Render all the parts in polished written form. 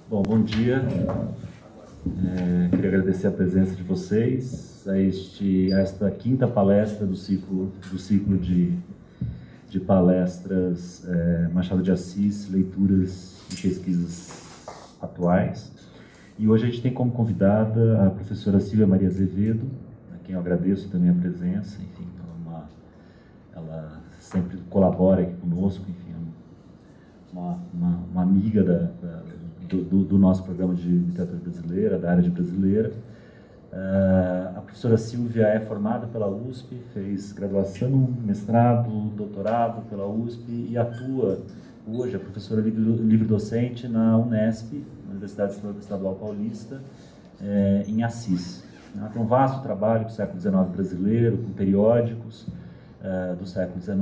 Bom, bom dia. Queria agradecer a presença de vocês a esta quinta palestra do ciclo de palestras Machado de Assis, leituras e pesquisas atuais. E hoje a gente tem como convidada a professora Silvia Maria Azevedo, a quem eu agradeço também a presença. Enfim, ela sempre colabora aqui conosco, enfim, uma amiga do nosso programa de literatura brasileira, da área de brasileira. A professora Silvia é formada pela USP, fez graduação, mestrado, doutorado pela USP e atua hoje, é professora livre-docente na Unesp, na Universidade Estadual Paulista, em Assis. Ela tem um vasto trabalho do século XIX brasileiro, com periódicos do século XIX,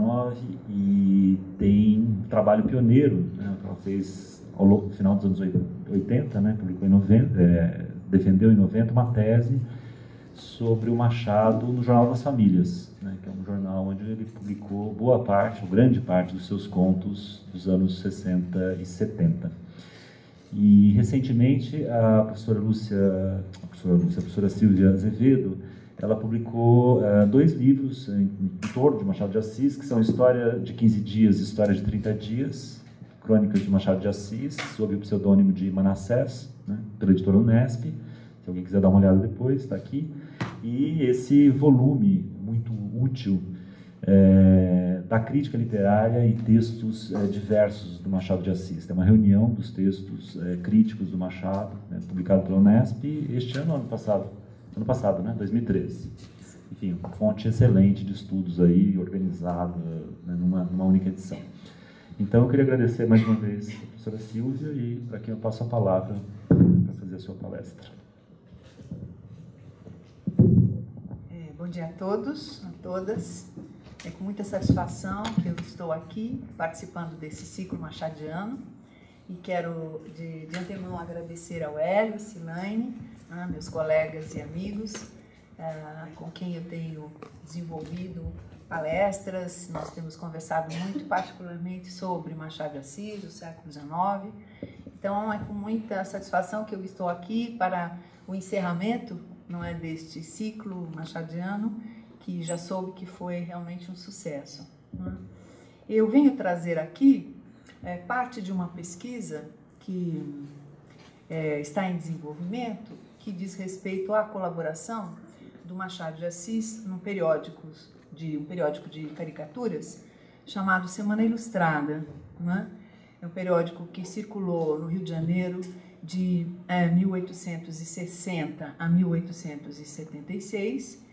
e tem um trabalho pioneiro, né, que ela fez no final dos anos 80, né, publicou em 90, defendeu em 90 uma tese sobre o Machado no Jornal das Famílias, né, que é um jornal onde ele publicou boa parte, ou grande parte dos seus contos dos anos 60 e 70. E recentemente a professora Silvia Azevedo, ela publicou 2 livros em torno de Machado de Assis, que são História de 15 Dias e História de 30 Dias, Crônicas de Machado de Assis, sob o pseudônimo de Manassés, né, pela editora Unesp. Se alguém quiser dar uma olhada depois, está aqui. E esse volume muito útil da crítica literária e textos diversos do Machado de Assis. Tem uma reunião dos textos críticos do Machado, né, publicado pela Unesp este ano, ano passado, né, 2013. Enfim, uma fonte excelente de estudos aí, organizada, né, numa única edição. Então, eu queria agradecer mais uma vez a professora Silvia e para quem eu passo a palavra para fazer a sua palestra. Bom dia a todos, a todas. É com muita satisfação que eu estou aqui participando desse ciclo machadiano e quero de antemão agradecer ao Hélio, Silaine, meus colegas e amigos, com quem eu tenho desenvolvido palestras. Nós temos conversado muito particularmente sobre Machado de Assis, do século XIX. Então, é com muita satisfação que eu estou aqui para o encerramento, não é, deste ciclo machadiano, que já soube que foi realmente um sucesso. Eu venho trazer aqui parte de uma pesquisa que está em desenvolvimento, que diz respeito à colaboração do Machado de Assis num periódico de caricaturas chamado Semana Ilustrada, né? É um periódico que circulou no Rio de Janeiro de 1860 a 1876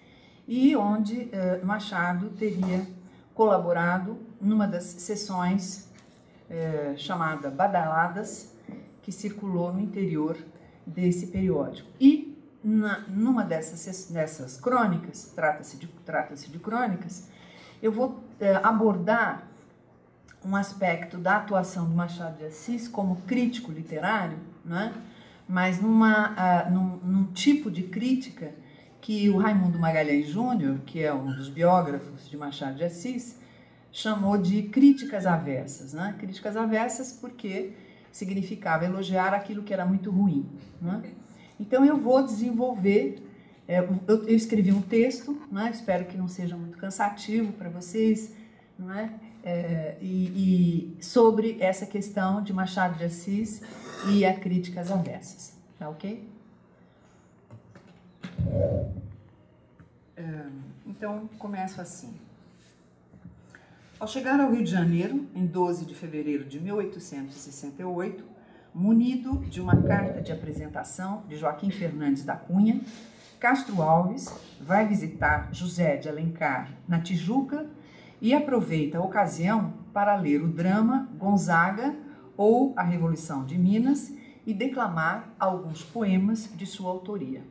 e onde Machado teria colaborado numa das sessões chamada Badaladas, que circulou no interior desse periódico. E numa dessas crônicas, trata-se de crônicas, eu vou abordar um aspecto da atuação do Machado de Assis como crítico literário, né? Mas num tipo de crítica que o Raimundo Magalhães Júnior, que é um dos biógrafos de Machado de Assis, chamou de críticas avessas, né? Críticas avessas porque significava elogiar aquilo que era muito ruim, né? Então eu vou desenvolver, eu escrevi um texto, né? Espero que não seja muito cansativo para vocês, não é? E sobre essa questão de Machado de Assis e a críticas avessas, tá ok? Então, começo assim. Ao chegar ao Rio de Janeiro, em 12 de fevereiro de 1868, munido de uma carta de apresentação de Joaquim Fernandes da Cunha, Castro Alves vai visitar José de Alencar na Tijuca e aproveita a ocasião para ler o drama Gonzaga ou A Revolução de Minas e declamar alguns poemas de sua autoria.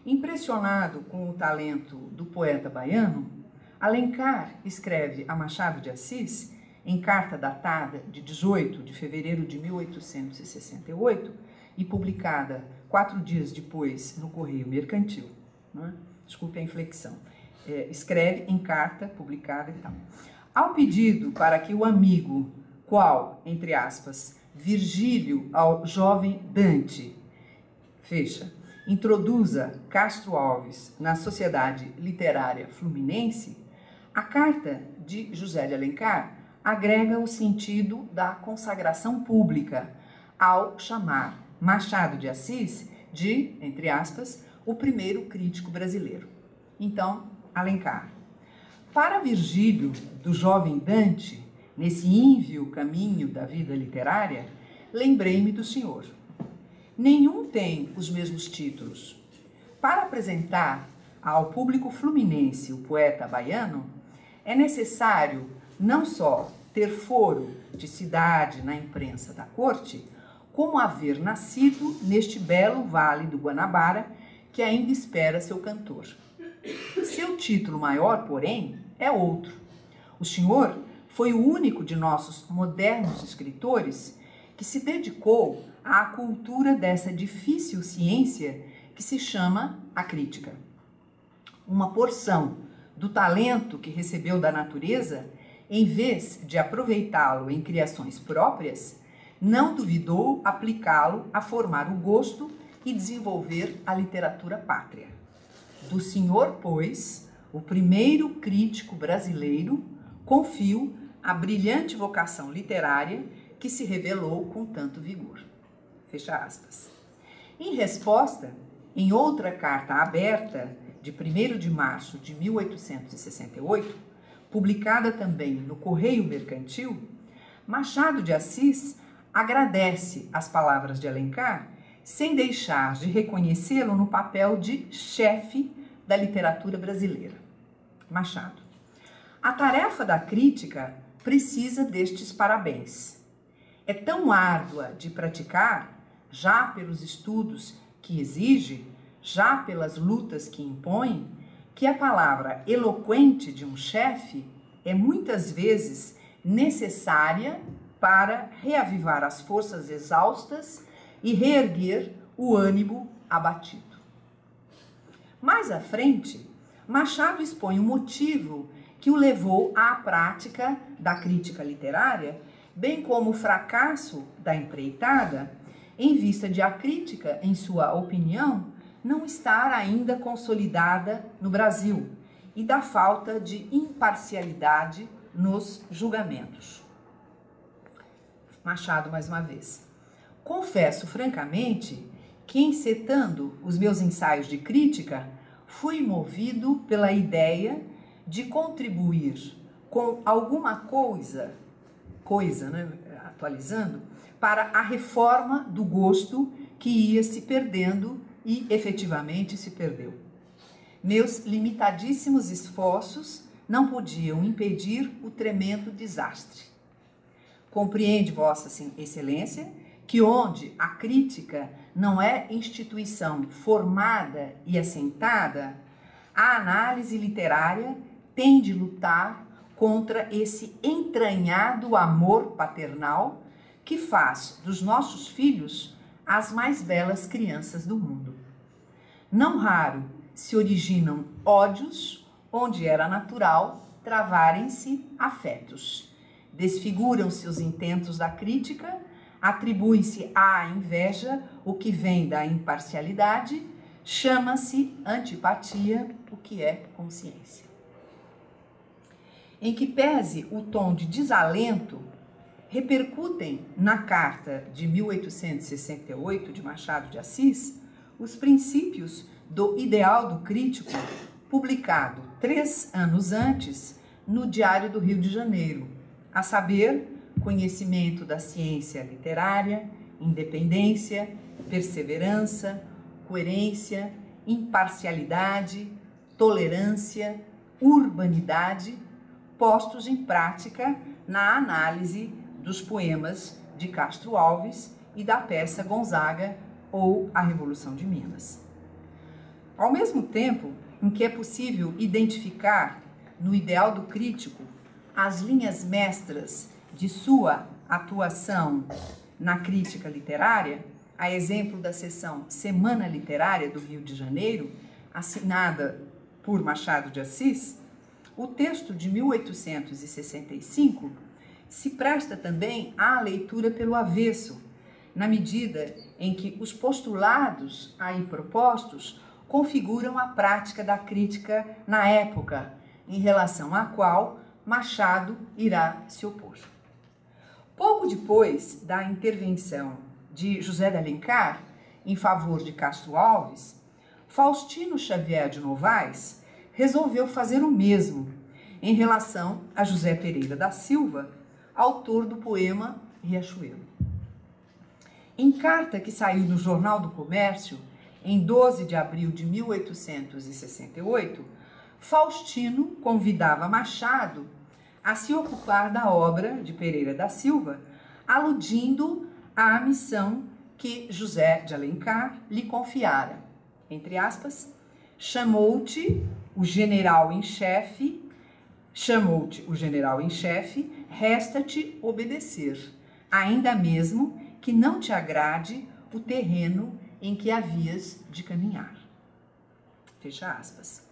Impressionado com o talento do poeta baiano, Alencar escreve a Machado de Assis, em carta datada de 18 de fevereiro de 1868 e publicada 4 dias depois no Correio Mercantil. Né? Desculpe a inflexão. Escreve em carta publicada e tal. Ao pedido para que o amigo, qual, entre aspas, Virgílio ao jovem Dante, fecha, introduza Castro Alves na sociedade literária fluminense, a carta de José de Alencar agrega o sentido da consagração pública ao chamar Machado de Assis de, entre aspas, o primeiro crítico brasileiro. Então, Alencar. Para Virgílio, do jovem Dante, nesse ínvio caminho da vida literária, lembrei-me do senhor. Nenhum tem os mesmos títulos. Para apresentar ao público fluminense o poeta baiano, é necessário não só ter foro de cidade na imprensa da corte, como haver nascido neste belo vale do Guanabara que ainda espera seu cantor. Seu título maior, porém, é outro. O senhor foi o único de nossos modernos escritores que se dedicou à cultura dessa difícil ciência que se chama a crítica. Uma porção do talento que recebeu da natureza, em vez de aproveitá-lo em criações próprias, não duvidou aplicá-lo a formar o gosto e desenvolver a literatura pátria. Do senhor, pois, o primeiro crítico brasileiro, confio a brilhante vocação literária que se revelou com tanto vigor. Fecha aspas. Em resposta, em outra carta aberta, de 1º de março de 1868, publicada também no Correio Mercantil, Machado de Assis agradece as palavras de Alencar, sem deixar de reconhecê-lo no papel de chefe da literatura brasileira. Machado. A tarefa da crítica precisa destes parabéns. É tão árdua de praticar, já pelos estudos que exige, já pelas lutas que impõe, que a palavra eloquente de um chefe é muitas vezes necessária para reavivar as forças exaustas e reerguer o ânimo abatido. Mais à frente, Machado expõe o motivo que o levou à prática da crítica literária, bem como o fracasso da empreitada, em vista de a crítica, em sua opinião, não estar ainda consolidada no Brasil e da falta de imparcialidade nos julgamentos. Machado, mais uma vez. Confesso francamente que, encetando os meus ensaios de crítica, fui movido pela ideia de contribuir com alguma coisa, né, atualizando, para a reforma do gosto que ia se perdendo e efetivamente se perdeu. Meus limitadíssimos esforços não podiam impedir o tremendo desastre. Compreende, Vossa Excelência, que onde a crítica não é instituição formada e assentada, a análise literária tem de lutar contra esse entranhado amor paternal que faz dos nossos filhos as mais belas crianças do mundo. Não raro se originam ódios onde era natural travarem-se afetos. Desfiguram-se os intentos da crítica, atribui-se à inveja o que vem da imparcialidade, chama-se antipatia o que é consciência. Em que pese o tom de desalento, repercutem na carta de 1868 de Machado de Assis os princípios do ideal do crítico, publicado 3 anos antes no Diário do Rio de Janeiro, a saber, conhecimento da ciência literária, independência, perseverança, coerência, imparcialidade, tolerância, urbanidade, postos em prática na análise dos poemas de Castro Alves e da peça Gonzaga ou A Revolução de Minas. Ao mesmo tempo em que é possível identificar no ideal do crítico as linhas mestras de sua atuação na crítica literária, a exemplo da seção Semana Literária do Rio de Janeiro, assinada por Machado de Assis, o texto de 1865 se presta também à leitura pelo avesso, na medida em que os postulados aí propostos configuram a prática da crítica na época, em relação à qual Machado irá se opor. Pouco depois da intervenção de José de Alencar em favor de Castro Alves, Faustino Xavier de Novaes resolveu fazer o mesmo em relação a José Pereira da Silva, autor do poema Riachuelo. Em carta que saiu no Jornal do Comércio, em 12 de abril de 1868, Faustino convidava Machado a se ocupar da obra de Pereira da Silva, aludindo à missão que José de Alencar lhe confiara. Entre aspas, chamou-te o general em chefe, resta-te obedecer, ainda mesmo que não te agrade o terreno em que havias de caminhar. Fecha aspas.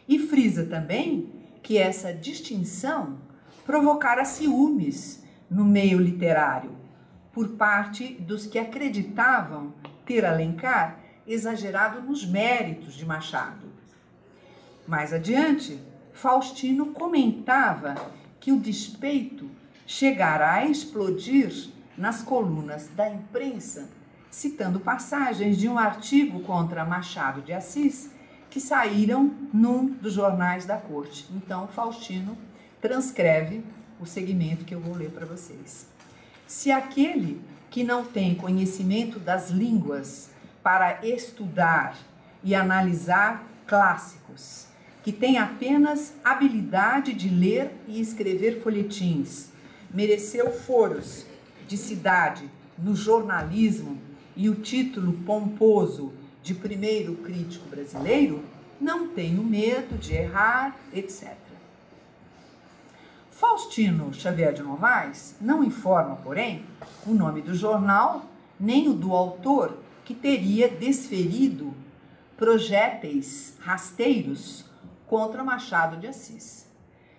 E frisa também que essa distinção provocara ciúmes no meio literário, por parte dos que acreditavam ter Alencar exagerado nos méritos de Machado. Mais adiante, Faustino comentava que o despeito chegara a explodir nas colunas da imprensa, citando passagens de um artigo contra Machado de Assis que saíram num dos jornais da corte. Então, Faustino transcreve o segmento que eu vou ler para vocês. Se aquele que não tem conhecimento das línguas para estudar e analisar clássicos, que tem apenas habilidade de ler e escrever folhetins, mereceu foros de cidade no jornalismo e o título pomposo de primeiro crítico brasileiro, não tenho medo de errar, etc. Faustino Xavier de Novaes não informa, porém, o nome do jornal, nem o do autor que teria desferido projéteis rasteiros contra Machado de Assis.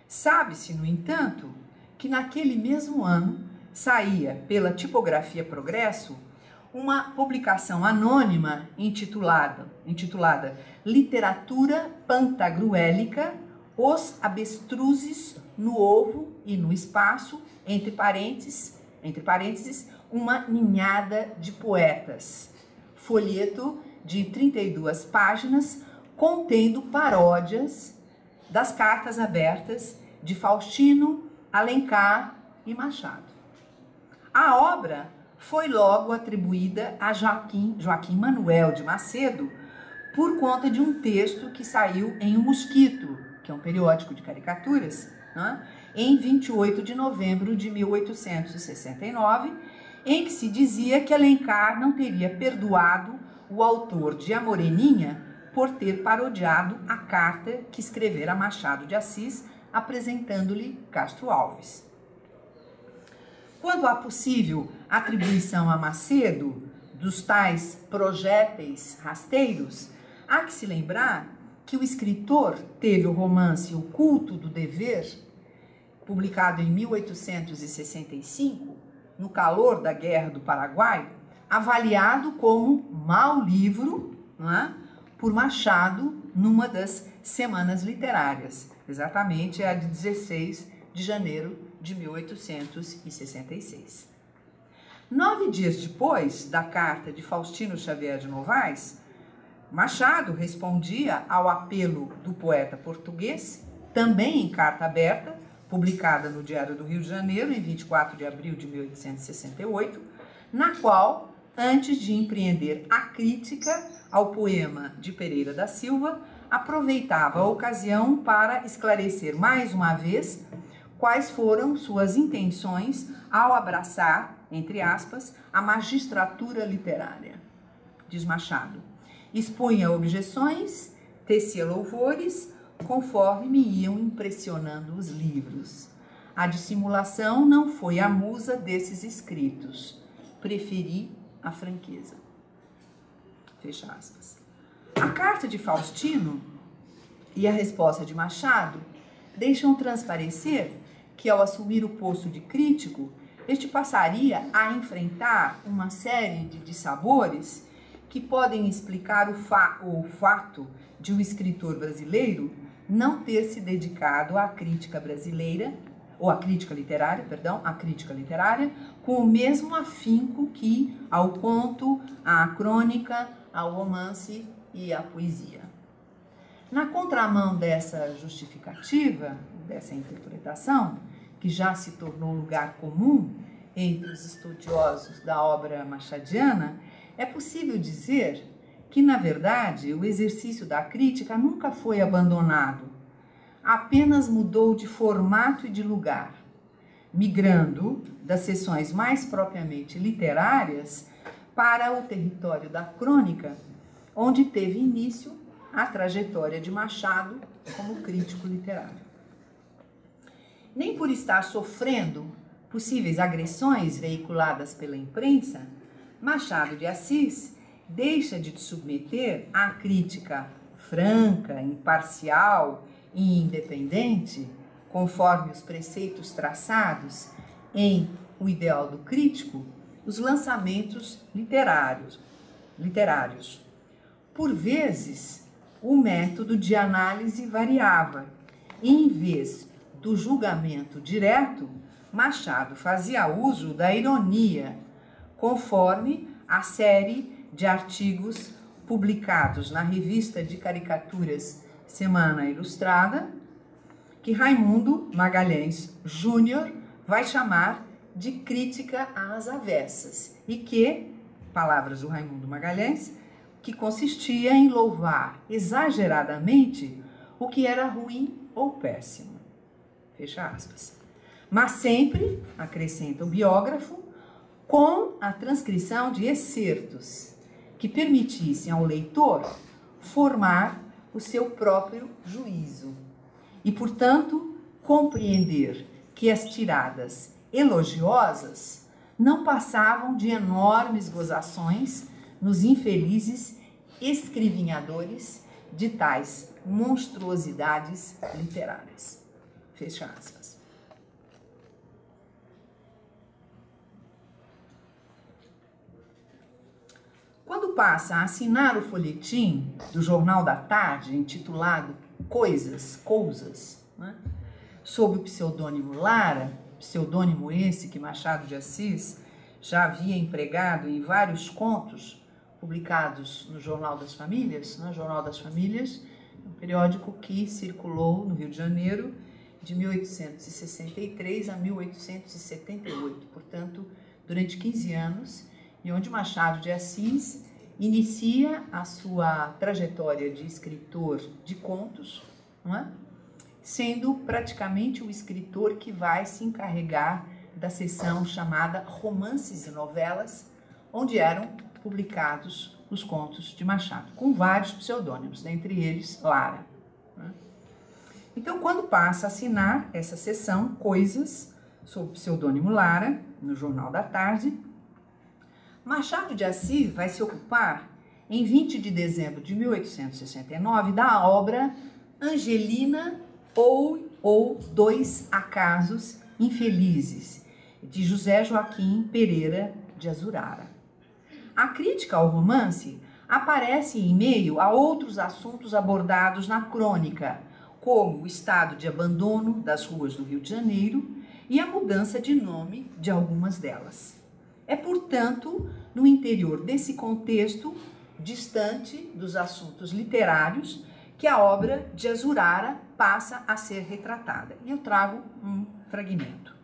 Sabe-se, no entanto, que naquele mesmo ano saía pela Tipografia Progresso uma publicação anônima intitulada Literatura Pantagruélica, os Abstruzes no Ovo e no Espaço, entre parênteses, uma ninhada de poetas. Folheto de 32 páginas, contendo paródias das cartas abertas de Faustino, Alencar e Machado. A obra foi logo atribuída a Joaquim Manuel de Macedo por conta de um texto que saiu em O Mosquito, que é um periódico de caricaturas, né, em 28 de novembro de 1869, em que se dizia que Alencar não teria perdoado o autor de A Moreninha por ter parodiado a carta que escrevera Machado de Assis, apresentando-lhe Castro Alves. Quanto à possível atribuição a Macedo dos tais projéteis rasteiros, há que se lembrar que o escritor teve o romance O Culto do Dever, publicado em 1865, no calor da Guerra do Paraguai, avaliado como mau livro, não é, por Machado numa das semanas literárias, exatamente a de 16 de janeiro de 1866. 9 dias depois da carta de Faustino Xavier de Novaes, Machado respondia ao apelo do poeta português, também em carta aberta, publicada no Diário do Rio de Janeiro, em 24 de abril de 1868, na qual, antes de empreender a crítica ao poema de Pereira da Silva, aproveitava a ocasião para esclarecer mais uma vez quais foram suas intenções ao abraçar, entre aspas, a magistratura literária. Diz Machado: expunha objeções, tecia louvores, conforme me iam impressionando os livros. A dissimulação não foi a musa desses escritos. Preferi a franqueza. Fecha aspas. A carta de Faustino e a resposta de Machado deixam transparecer que ao assumir o posto de crítico, este passaria a enfrentar uma série de dissabores que podem explicar o fato de um escritor brasileiro não ter se dedicado à crítica brasileira, ou à crítica literária, com o mesmo afinco que ao conto, à crônica, ao romance e à poesia. Na contramão dessa justificativa, dessa interpretação, que já se tornou lugar comum entre os estudiosos da obra machadiana, é possível dizer que, na verdade, o exercício da crítica nunca foi abandonado, apenas mudou de formato e de lugar, migrando das seções mais propriamente literárias para o território da crônica, onde teve início a trajetória de Machado como crítico literário. Nem por estar sofrendo possíveis agressões veiculadas pela imprensa, Machado de Assis deixa de submeter à crítica franca, imparcial e independente, conforme os preceitos traçados em O Ideal do Crítico, os lançamentos literários. Por vezes, o método de análise variava e, em vez do julgamento direto, Machado fazia uso da ironia, conforme a série de artigos publicados na revista de caricaturas Semana Ilustrada, que Raimundo Magalhães Júnior vai chamar de crítica às avessas, e que, palavras do Raimundo Magalhães, que consistia em louvar exageradamente o que era ruim ou péssimo. Fecha aspas. Mas sempre, acrescenta o biógrafo, com a transcrição de excertos que permitissem ao leitor formar o seu próprio juízo e, portanto, compreender que as tiradas elogiosas não passavam de enormes gozações nos infelizes escrivinhadores de tais monstruosidades literárias. Fecha aspas. Quando passa a assinar o folhetim do Jornal da Tarde, intitulado Coisas, né, sob o pseudônimo Lara, pseudônimo esse que Machado de Assis já havia empregado em vários contos publicados no Jornal das Famílias, né, Jornal das Famílias, um periódico que circulou no Rio de Janeiro de 1863 a 1878, portanto, durante 15 anos, e onde Machado de Assis inicia a sua trajetória de escritor de contos, não é? Sendo praticamente o escritor que vai se encarregar da seção chamada Romances e Novelas, onde eram publicados os contos de Machado, com vários pseudônimos, dentre eles Lara. Né? Então, quando passa a assinar essa seção, Coisas, sob o pseudônimo Lara, no Jornal da Tarde, Machado de Assis vai se ocupar, em 20 de dezembro de 1869, da obra Angelina ou Dois Acasos Infelizes, de José Joaquim Pereira de Azurara. A crítica ao romance aparece em meio a outros assuntos abordados na crônica, como o estado de abandono das ruas do Rio de Janeiro e a mudança de nome de algumas delas. É, portanto, no interior desse contexto, distante dos assuntos literários, que a obra de Azurara passa a ser retratada. E eu trago um fragmento.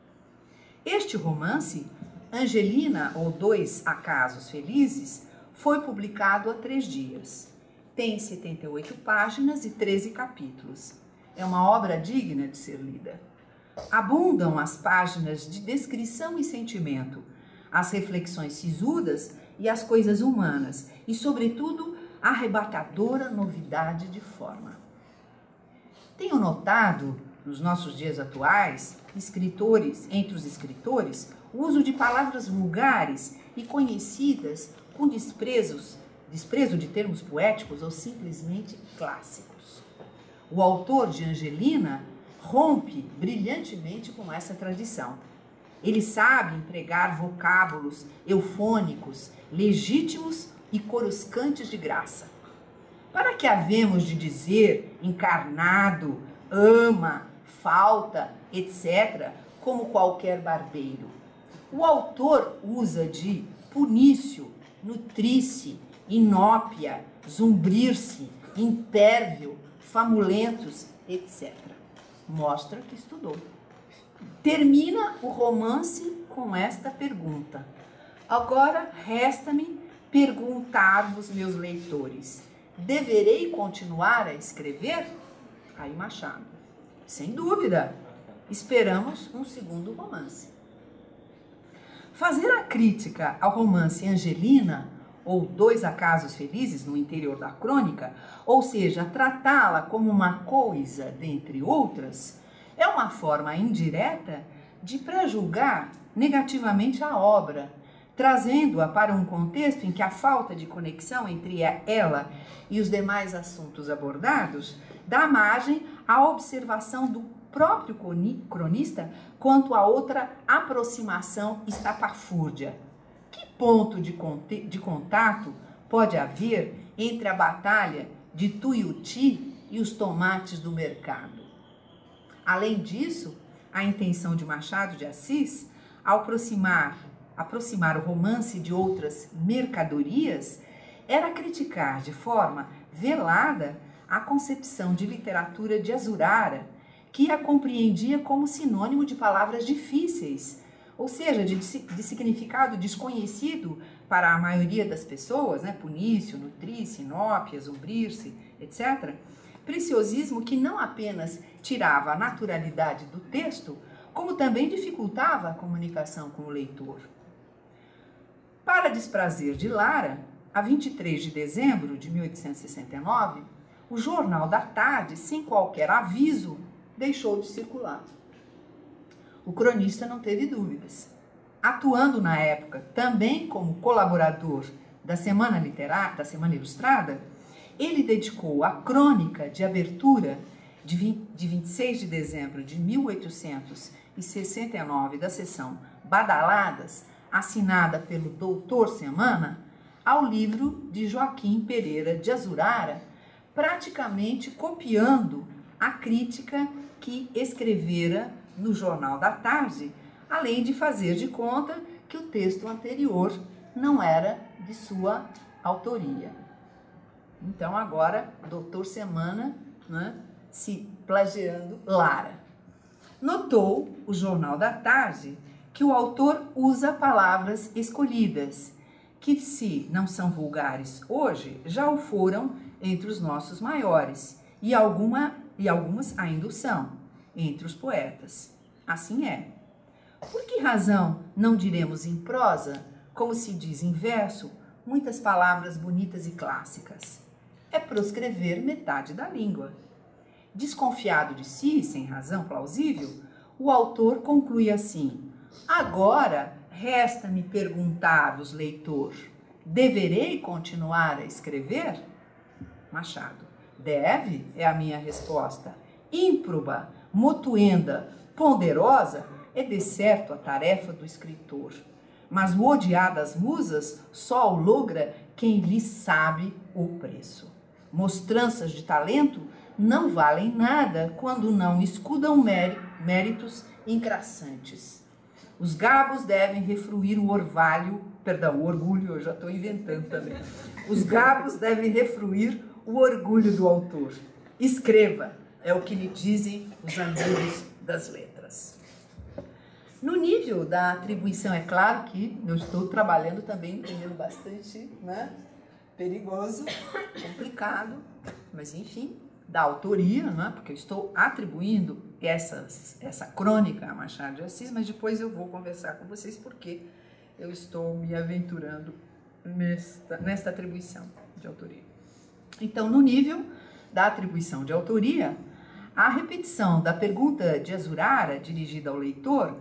Este romance, Angelina ou Dois Acasos Felizes, foi publicado há 3 dias. Tem 78 páginas e 13 capítulos. É uma obra digna de ser lida. Abundam as páginas de descrição e sentimento, as reflexões sisudas e as coisas humanas, e, sobretudo, a arrebatadora novidade de forma. Tenho notado, nos nossos dias atuais, entre os escritores, o uso de palavras vulgares e conhecidas com desprezo de termos poéticos ou simplesmente clássicos. O autor de Angelina rompe brilhantemente com essa tradição. Ele sabe empregar vocábulos eufônicos, legítimos e coruscantes de graça. Para que havemos de dizer encarnado, ama, falta, etc., como qualquer barbeiro? O autor usa de punício, nutrir-se, inópia, zumbrir-se, impérvio, famulentos, etc. Mostra que estudou. Termina o romance com esta pergunta. Agora resta-me perguntar-vos, meus leitores, deverei continuar a escrever? Aí Machado. Sem dúvida, esperamos um segundo romance. Fazer a crítica ao romance Angelina, ou Dois Acasos Felizes no interior da crônica, ou seja, tratá-la como uma coisa dentre outras, é uma forma indireta de prejulgar negativamente a obra, trazendo-a para um contexto em que a falta de conexão entre ela e os demais assuntos abordados dá margem à observação do próprio cronista quanto a outra aproximação estapafúrdia. Que ponto de contato pode haver entre a batalha de Tuiuti e os tomates do mercado? Além disso, a intenção de Machado de Assis, ao aproximar o romance de outras mercadorias, era criticar de forma velada a concepção de literatura de Azurara, que a compreendia como sinônimo de palavras difíceis, ou seja, de significado desconhecido para a maioria das pessoas, né? Punício, nutrir-se, inópia, zumbrir-se, etc. Preciosismo que não apenas tirava a naturalidade do texto, como também dificultava a comunicação com o leitor. Para desprazer de Lara, a 23 de dezembro de 1869, o Jornal da Tarde, sem qualquer aviso, deixou de circular. O cronista não teve dúvidas. Atuando na época também como colaborador da Semana Literária, da Semana Ilustrada, ele dedicou a crônica de abertura de 26 de dezembro de 1869 da seção Badaladas, assinada pelo Doutor Semana, ao livro de Joaquim Pereira de Azurara, praticamente copiando a crítica que escrevera no Jornal da Tarde, além de fazer de conta que o texto anterior não era de sua autoria. Então agora, Doutor Semana, né, se plagiando Lara. Notou o Jornal da Tarde que o autor usa palavras escolhidas, que se não são vulgares hoje, já o foram entre os nossos maiores, e algumas ainda o são, entre os poetas. Assim é. Por que razão não diremos em prosa, como se diz em verso, muitas palavras bonitas e clássicas? É proscrever metade da língua. Desconfiado de si, sem razão plausível, o autor conclui assim: agora resta-me perguntar-vos, leitor, deverei continuar a escrever? Machado: deve, é a minha resposta. Ímproba, motuenda, ponderosa, é de certo a tarefa do escritor. Mas o odiar das musas só o logra quem lhe sabe o preço. Mostranças de talento não valem nada quando não escudam méritos encrassantes. Os gabos devem refruir o orgulho, eu já estou inventando também. Os gabos devem refruir o orgulho do autor. Escreva, é o que lhe dizem os amigos das letras. No nível da atribuição, é claro que eu estou trabalhando também em terreno bastante, né, perigoso, complicado, mas enfim, da autoria, né, porque eu estou atribuindo essa crônica a Machado de Assis, mas depois eu vou conversar com vocês porque eu estou me aventurando nesta atribuição de autoria. Então, no nível da atribuição de autoria, a repetição da pergunta de Azurara, dirigida ao leitor,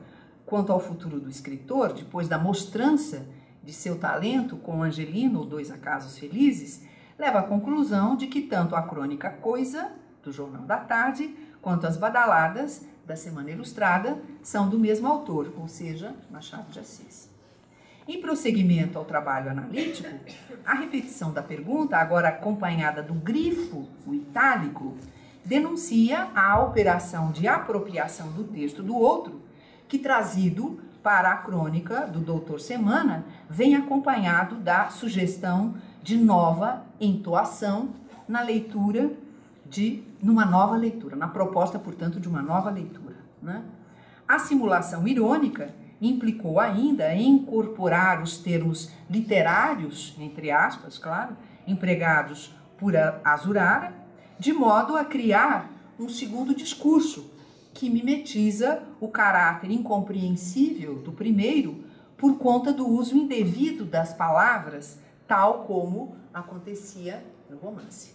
quanto ao futuro do escritor, depois da mostrança de seu talento com Angelina ou Dois Acasos Felizes, leva à conclusão de que tanto a crônica Coisa, do Jornal da Tarde, quanto as badaladas da Semana Ilustrada são do mesmo autor, ou seja, Machado de Assis. Em prosseguimento ao trabalho analítico, a repetição da pergunta, agora acompanhada do grifo, o itálico, denuncia a operação de apropriação do texto do outro, que, trazido para a crônica do Doutor Semana, vem acompanhado da sugestão de nova entoação na leitura numa nova leitura, na proposta, portanto, de uma nova leitura, né? A simulação irônica implicou ainda em incorporar os termos literários, entre aspas, claro, empregados por Azurara, de modo a criar um segundo discurso que mimetiza o caráter incompreensível do primeiro por conta do uso indevido das palavras, tal como acontecia no romance.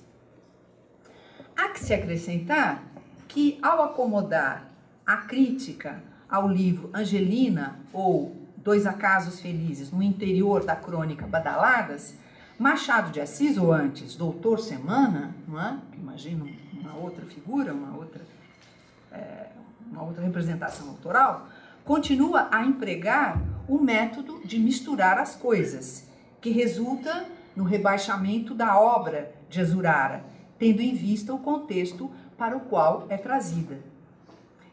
Há que se acrescentar que, ao acomodar a crítica ao livro Angelina ou Dois Acasos Felizes no interior da crônica Badaladas, Machado de Assis, ou antes Doutor Semana, não é? Imagino uma outra figura, uma outra representação autoral, continua a empregar o método de misturar as coisas, que resulta no rebaixamento da obra de Azurara, tendo em vista o contexto para o qual é trazida.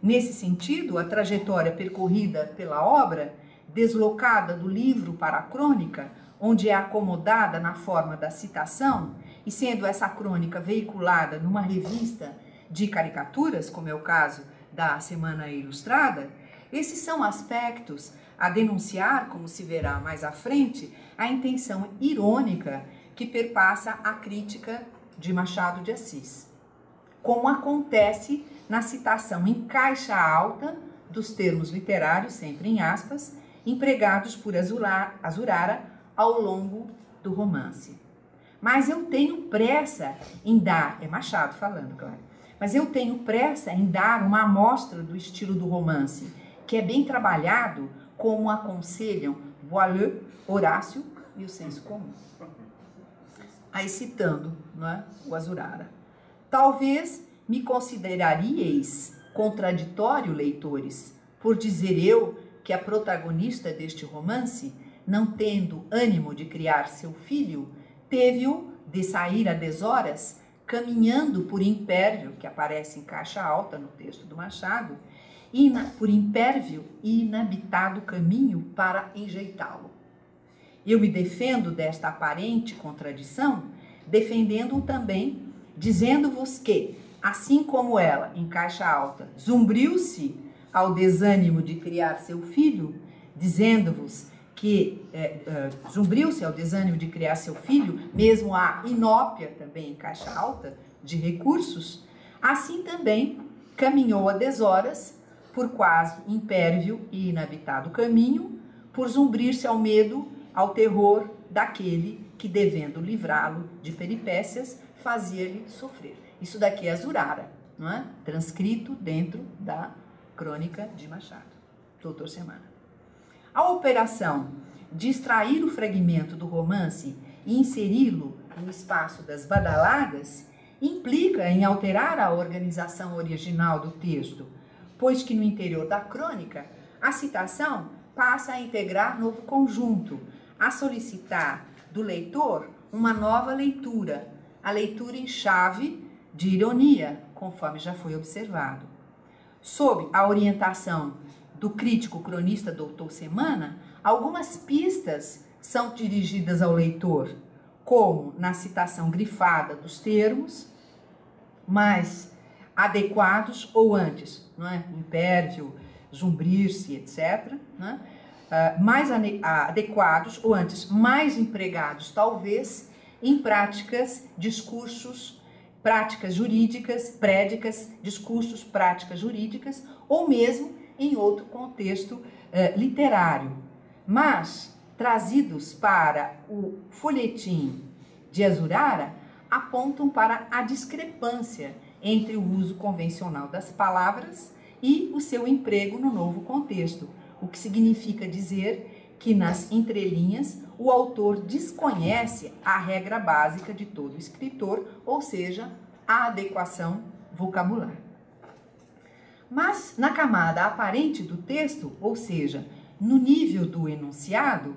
Nesse sentido, a trajetória percorrida pela obra, deslocada do livro para a crônica, onde é acomodada na forma da citação, e sendo essa crônica veiculada numa revista de caricaturas, como é o caso da Semana Ilustrada, esses são aspectos a denunciar, como se verá mais à frente, a intenção irônica que perpassa a crítica de Machado de Assis, como acontece na citação em caixa alta dos termos literários, sempre em aspas, empregados por Azurara ao longo do romance. Mas eu tenho pressa em dar, é Machado falando, claro, mas eu tenho pressa em dar uma amostra do estilo do romance, que é bem trabalhado, como aconselham Boileau, Horácio e o senso comum. Aí citando, não é, o Azurara. Talvez me consideraríeis contraditório, leitores, por dizer eu que a protagonista deste romance, não tendo ânimo de criar seu filho, teve-o de sair a deshoras, caminhando por impérvio, que aparece em caixa alta no texto do Machado, por impérvio e inabitado caminho para enjeitá-lo. Eu me defendo desta aparente contradição, defendendo-o também, dizendo-vos que, assim como ela, em caixa alta, zumbriu-se ao desânimo de criar seu filho, dizendo-vos que zumbriu-se ao desânimo de criar seu filho, mesmo a inópia também em caixa alta de recursos, assim também caminhou a deshoras por quase impérvio e inabitado caminho, por zumbrir-se ao medo, ao terror daquele que, devendo livrá-lo de peripécias, fazia-lhe sofrer. Isso daqui é Azurara, não é? Transcrito dentro da crônica de Machado, Doutor Semana. A operação de extrair o fragmento do romance e inseri-lo no espaço das badaladas implica em alterar a organização original do texto, pois que no interior da crônica a citação passa a integrar novo conjunto, a solicitar do leitor uma nova leitura, a leitura em chave de ironia, conforme já foi observado. Sob a orientação do crítico cronista Doutor Semana, algumas pistas são dirigidas ao leitor, como na citação grifada dos termos mais adequados ou antes, não é? Impérvio, zumbrir-se, etc., né? Mais adequados ou antes, mais empregados, talvez, em práticas, discursos, práticas jurídicas, prédicas, discursos, práticas jurídicas, ou mesmo em outro contexto literário, mas trazidos para o folhetim de Azurara, apontam para a discrepância entre o uso convencional das palavras e o seu emprego no novo contexto, o que significa dizer que nas entrelinhas o autor desconhece a regra básica de todo escritor, ou seja, a adequação vocabular. Mas na camada aparente do texto, ou seja, no nível do enunciado,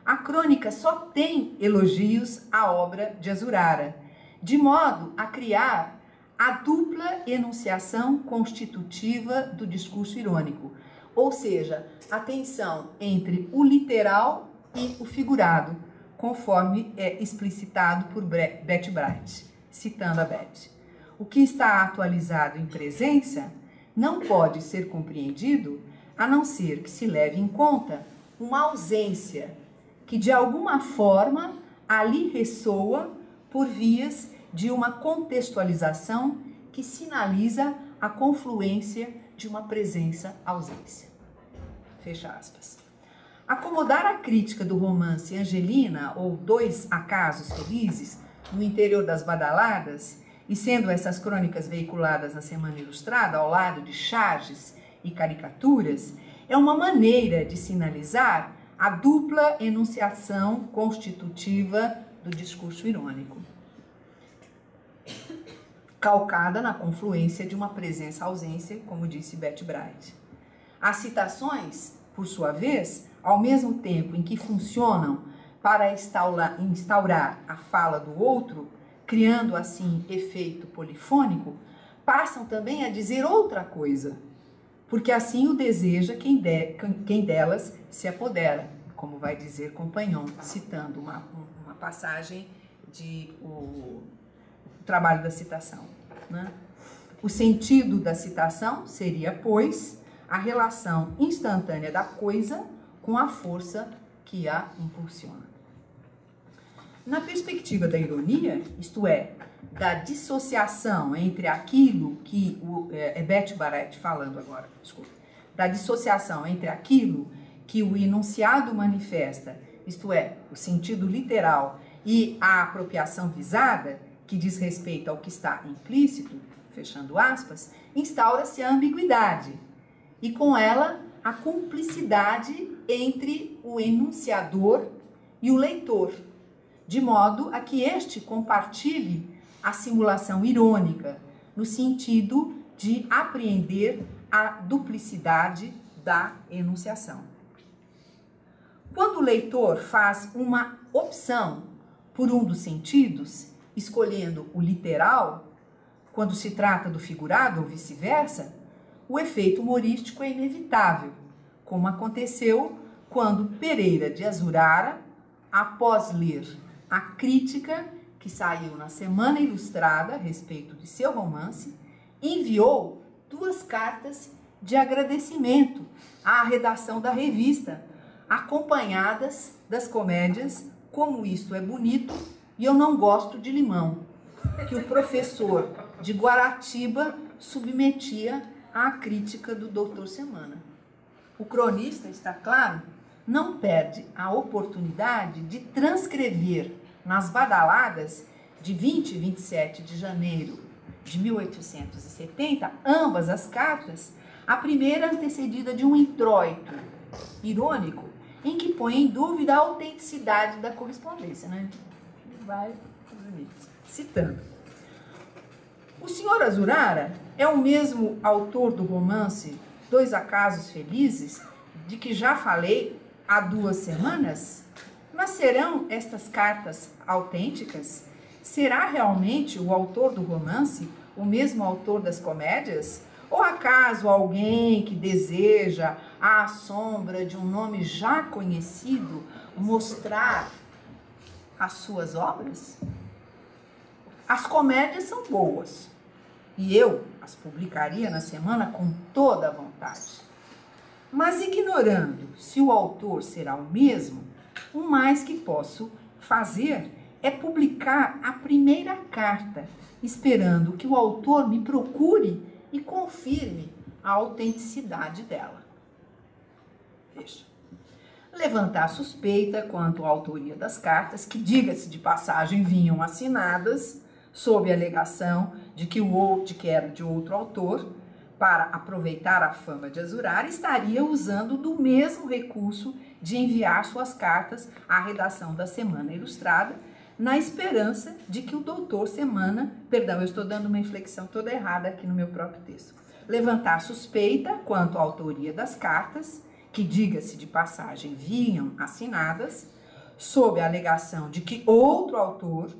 a crônica só tem elogios à obra de Azurara, de modo a criar a dupla enunciação constitutiva do discurso irônico, ou seja, a tensão entre o literal e o figurado, conforme é explicitado por Beth Bright, citando a Beth. O que está atualizado em presença não pode ser compreendido a não ser que se leve em conta uma ausência que de alguma forma ali ressoa por vias de uma contextualização que sinaliza a confluência de uma presença-ausência. Fecha aspas. Acomodar a crítica do romance Angelina, ou Dois Acasos Felizes, no interior das badaladas, e sendo essas crônicas veiculadas na Semana Ilustrada, ao lado de charges e caricaturas, é uma maneira de sinalizar a dupla enunciação constitutiva do discurso irônico, calcada na confluência de uma presença-ausência, como disse Beth Bright. As citações, por sua vez, ao mesmo tempo em que funcionam para instaurar a fala do outro, criando assim efeito polifônico, passam também a dizer outra coisa, porque assim o deseja quem delas se apodera, como vai dizer Compagnon, citando uma passagem o trabalho da citação, né? O sentido da citação seria, pois, a relação instantânea da coisa com a força que a impulsiona. Na perspectiva da ironia, isto é, da dissociação entre aquilo que Beth Bright falando agora, desculpa, da dissociação entre aquilo que o enunciado manifesta, isto é, o sentido literal, e a apropriação visada, que diz respeito ao que está implícito, fechando aspas, instaura-se a ambiguidade e com ela a cumplicidade entre o enunciador e o leitor, de modo a que este compartilhe a simulação irônica, no sentido de apreender a duplicidade da enunciação. Quando o leitor faz uma opção por um dos sentidos, escolhendo o literal, quando se trata do figurado ou vice-versa, o efeito humorístico é inevitável, como aconteceu quando Pereira de Azurara, após ler a crítica que saiu na Semana Ilustrada a respeito de seu romance, enviou 2 cartas de agradecimento à redação da revista, acompanhadas das comédias Como Isto é Bonito e Eu Não Gosto de Limão, que o professor de Guaratiba submetia à crítica do Doutor Semana. O cronista, está claro, não perde a oportunidade de transcrever nas badaladas de 20 e 27 de janeiro de 1870, ambas as cartas, a primeira antecedida de um introito irônico em que põe em dúvida a autenticidade da correspondência, né? Vai citando. O senhor Azurara é o mesmo autor do romance Dois Acasos Felizes, de que já falei há 2 semanas? Mas serão estas cartas autênticas? Será realmente o autor do romance o mesmo autor das comédias? Ou acaso alguém que deseja, à sombra de um nome já conhecido, mostrar as suas obras? As comédias são boas e eu as publicaria na semana com toda a vontade. Mas ignorando se o autor será o mesmo, o mais que posso fazer é publicar a primeira carta, esperando que o autor me procure e confirme a autenticidade dela. Veja. Levantar suspeita quanto à autoria das cartas, que, diga-se de passagem, vinham assinadas sob a alegação de que era de outro autor, para aproveitar a fama de Azurara, estaria usando do mesmo recurso de enviar suas cartas à redação da Semana Ilustrada, na esperança de que o doutor Semana, perdão, eu estou dando uma inflexão toda errada aqui no meu próprio texto, levantar suspeita quanto à autoria das cartas, que, diga-se de passagem, vinham assinadas, sob a alegação de que outro autor,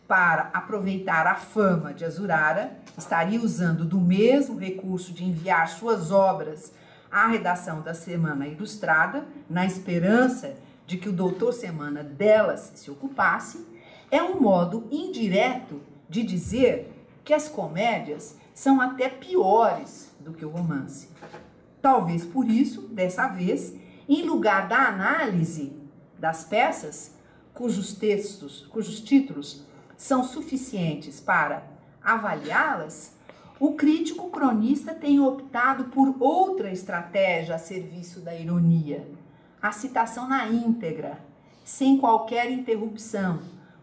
para aproveitar a fama de Azurara, estaria usando do mesmo recurso de enviar suas obras à redação da Semana Ilustrada, na esperança de que o doutor Semana delas se ocupasse, é um modo indireto de dizer que as comédias são até piores do que o romance. Talvez por isso, dessa vez, em lugar da análise das peças, cujos títulos são suficientes para avaliá-las, o crítico cronista tem optado por outra estratégia a serviço da ironia, a citação na íntegra, sem qualquer interrupção,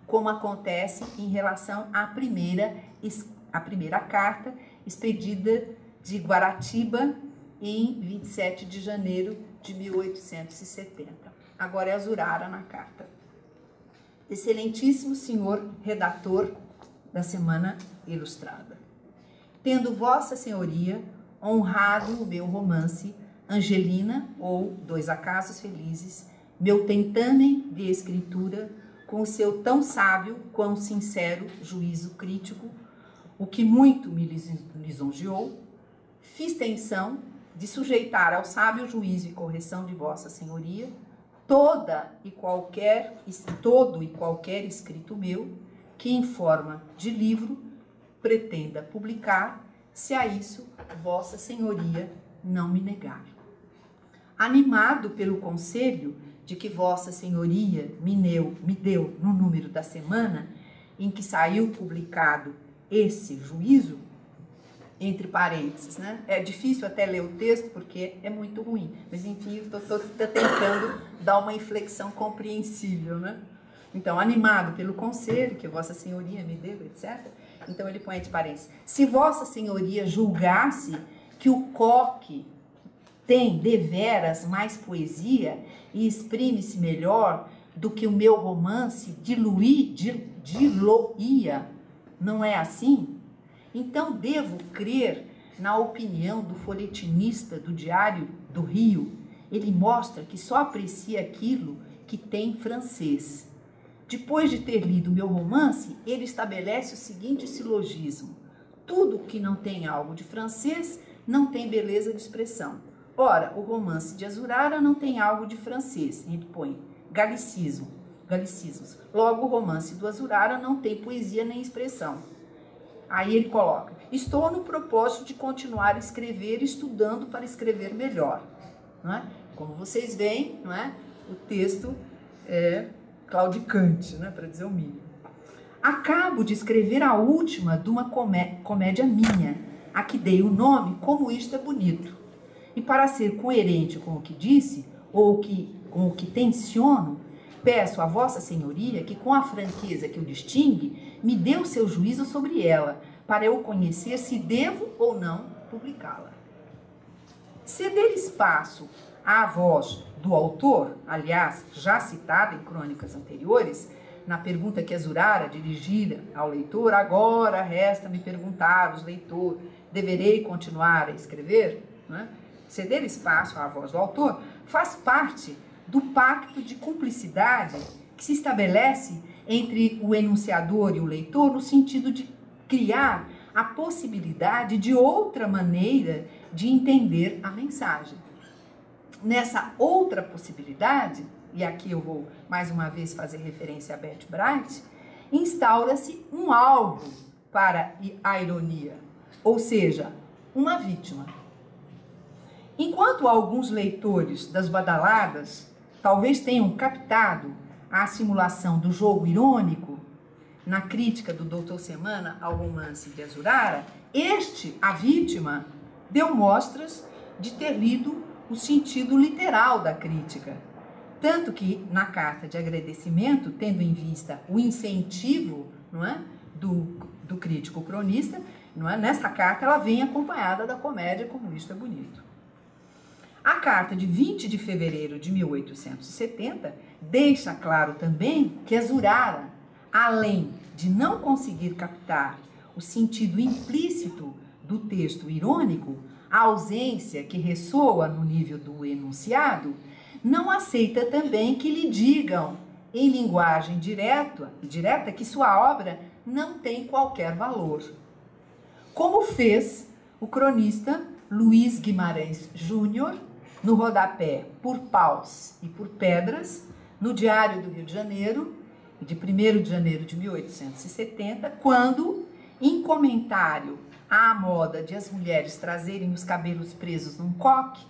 como acontece em relação à primeira carta, expedida de Guaratiba em 27 de janeiro de 1870. Agora é Azurara na carta. Excelentíssimo senhor redator da Semana Ilustrada, tendo Vossa Senhoria honrado o meu romance Angelina, ou Dois Acasos Felizes, meu tentamen de escritura, com o seu tão sábio quão sincero juízo crítico, o que muito me lisonjeou, fiz tenção de sujeitar ao sábio juízo e correção de Vossa Senhoria todo e qualquer escrito meu, que em forma de livro pretenda publicar, se a isso Vossa Senhoria não me negar. Animado pelo conselho de que Vossa Senhoria me deu no número da semana em que saiu publicado esse juízo, entre parênteses, né? É difícil até ler o texto porque é muito ruim, mas enfim, estou tentando dar uma inflexão compreensível, né? Então, animado pelo conselho que Vossa Senhoria me deu, etc. Então, ele põe entre parênteses: se Vossa Senhoria julgasse que o Coque tem deveras mais poesia e exprime-se melhor do que o meu romance diluía, não é assim? Então devo crer na opinião do folhetinista do Diário do Rio. Ele mostra que só aprecia aquilo que tem francês. Depois de ter lido meu romance, ele estabelece o seguinte silogismo: tudo que não tem algo de francês não tem beleza de expressão. Ora, o romance de Azurara não tem algo de francês, ele põe galicismos. Logo, o romance do Azurara não tem poesia nem expressão. Aí ele coloca: estou no propósito de continuar a escrever, estudando para escrever melhor. Não é? Como vocês veem, não é? O texto é claudicante, né? Para dizer o mínimo. Acabo de escrever a última de uma comédia minha, a que dei o nome Como Isto é Bonito. E para ser coerente com o que disse, ou com o que tenciono, peço a Vossa Senhoria que, com a franqueza que o distingue, me dê o seu juízo sobre ela, para eu conhecer se devo ou não publicá-la. Ceder espaço à voz do autor, aliás, já citada em crônicas anteriores, na pergunta que Azurara dirigida ao leitor: agora resta-me perguntar aos leitores, deverei continuar a escrever? Não é? Ceder espaço à voz do autor faz parte do pacto de cumplicidade que se estabelece entre o enunciador e o leitor, no sentido de criar a possibilidade de outra maneira de entender a mensagem. Nessa outra possibilidade, e aqui eu vou mais uma vez fazer referência a Bert Bright, instaura-se um alvo para a ironia, ou seja, uma vítima. Enquanto alguns leitores das badaladas talvez tenham captado a simulação do jogo irônico na crítica do Dr. Semana ao romance de Azurara, a vítima, deu mostras de ter lido o sentido literal da crítica. Tanto que, na carta de agradecimento, tendo em vista o incentivo, não é, do crítico cronista, não é, nessa carta ela vem acompanhada da comédia Como Isto é Bonito. A carta de 20 de fevereiro de 1870 deixa claro também que Azurara, além de não conseguir captar o sentido implícito do texto irônico, a ausência que ressoa no nível do enunciado, não aceita também que lhe digam, em linguagem direta, que sua obra não tem qualquer valor. Como fez o cronista Luiz Guimarães Júnior, no rodapé Por Paus e por Pedras, no Diário do Rio de Janeiro, de 1º de janeiro de 1870, quando, em comentário à moda de as mulheres trazerem os cabelos presos num coque,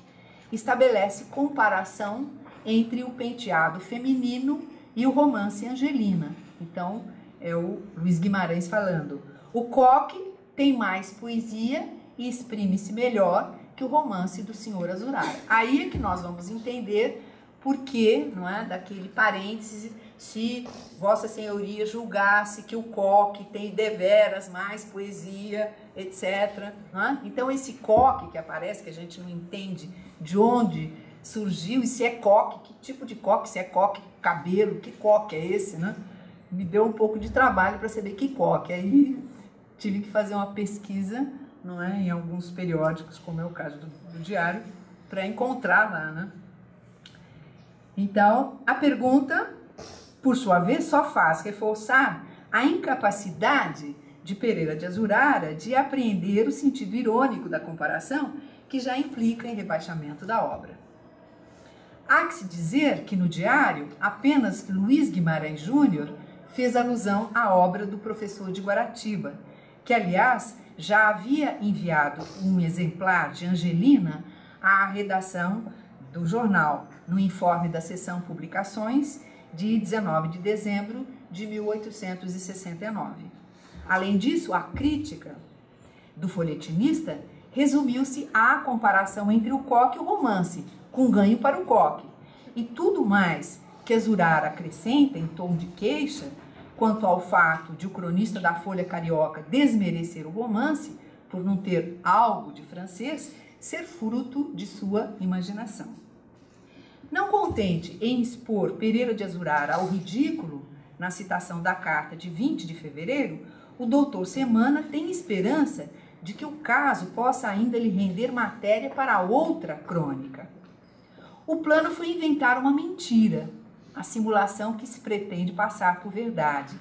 estabelece comparação entre o penteado feminino e o romance Angelina. Então, é o Luiz Guimarães falando. O coque tem mais poesia e exprime-se melhor que o romance do Senhor Azurara. Aí é que nós vamos entender por que, não é, daquele parêntese, se Vossa Senhoria julgasse que o coque tem deveras mais poesia, etc. Não é? Então, esse coque que aparece, que a gente não entende de onde surgiu, e se é coque, que tipo de coque, se é coque cabelo, que coque é esse, né? Me deu um pouco de trabalho para saber que coque. Aí tive que fazer uma pesquisa, não é, em alguns periódicos, como é o caso do Diário, para encontrar lá, né? Então, a pergunta, por sua vez, só faz reforçar a incapacidade de Pereira de Azurara de apreender o sentido irônico da comparação, que já implica em rebaixamento da obra. Há que se dizer que no Diário, apenas Luiz Guimarães Júnior fez alusão à obra do professor de Guaratiba, que, aliás, já havia enviado um exemplar de Angelina à redação do jornal, no informe da seção Publicações, de 19 de dezembro de 1869. Além disso, a crítica do folhetinista resumiu-se à comparação entre o coque e o romance, com ganho para o coque. E tudo mais que Azurara acrescenta em tom de queixa, quanto ao fato de o cronista da Folha Carioca desmerecer o romance, por não ter algo de francês, ser fruto de sua imaginação. Não contente em expor Pereira de Azurara ao ridículo, na citação da carta de 20 de fevereiro, o doutor Semana tem esperança de que o caso possa ainda lhe render matéria para outra crônica. O plano foi inventar uma mentira, a simulação que se pretende passar por verdade.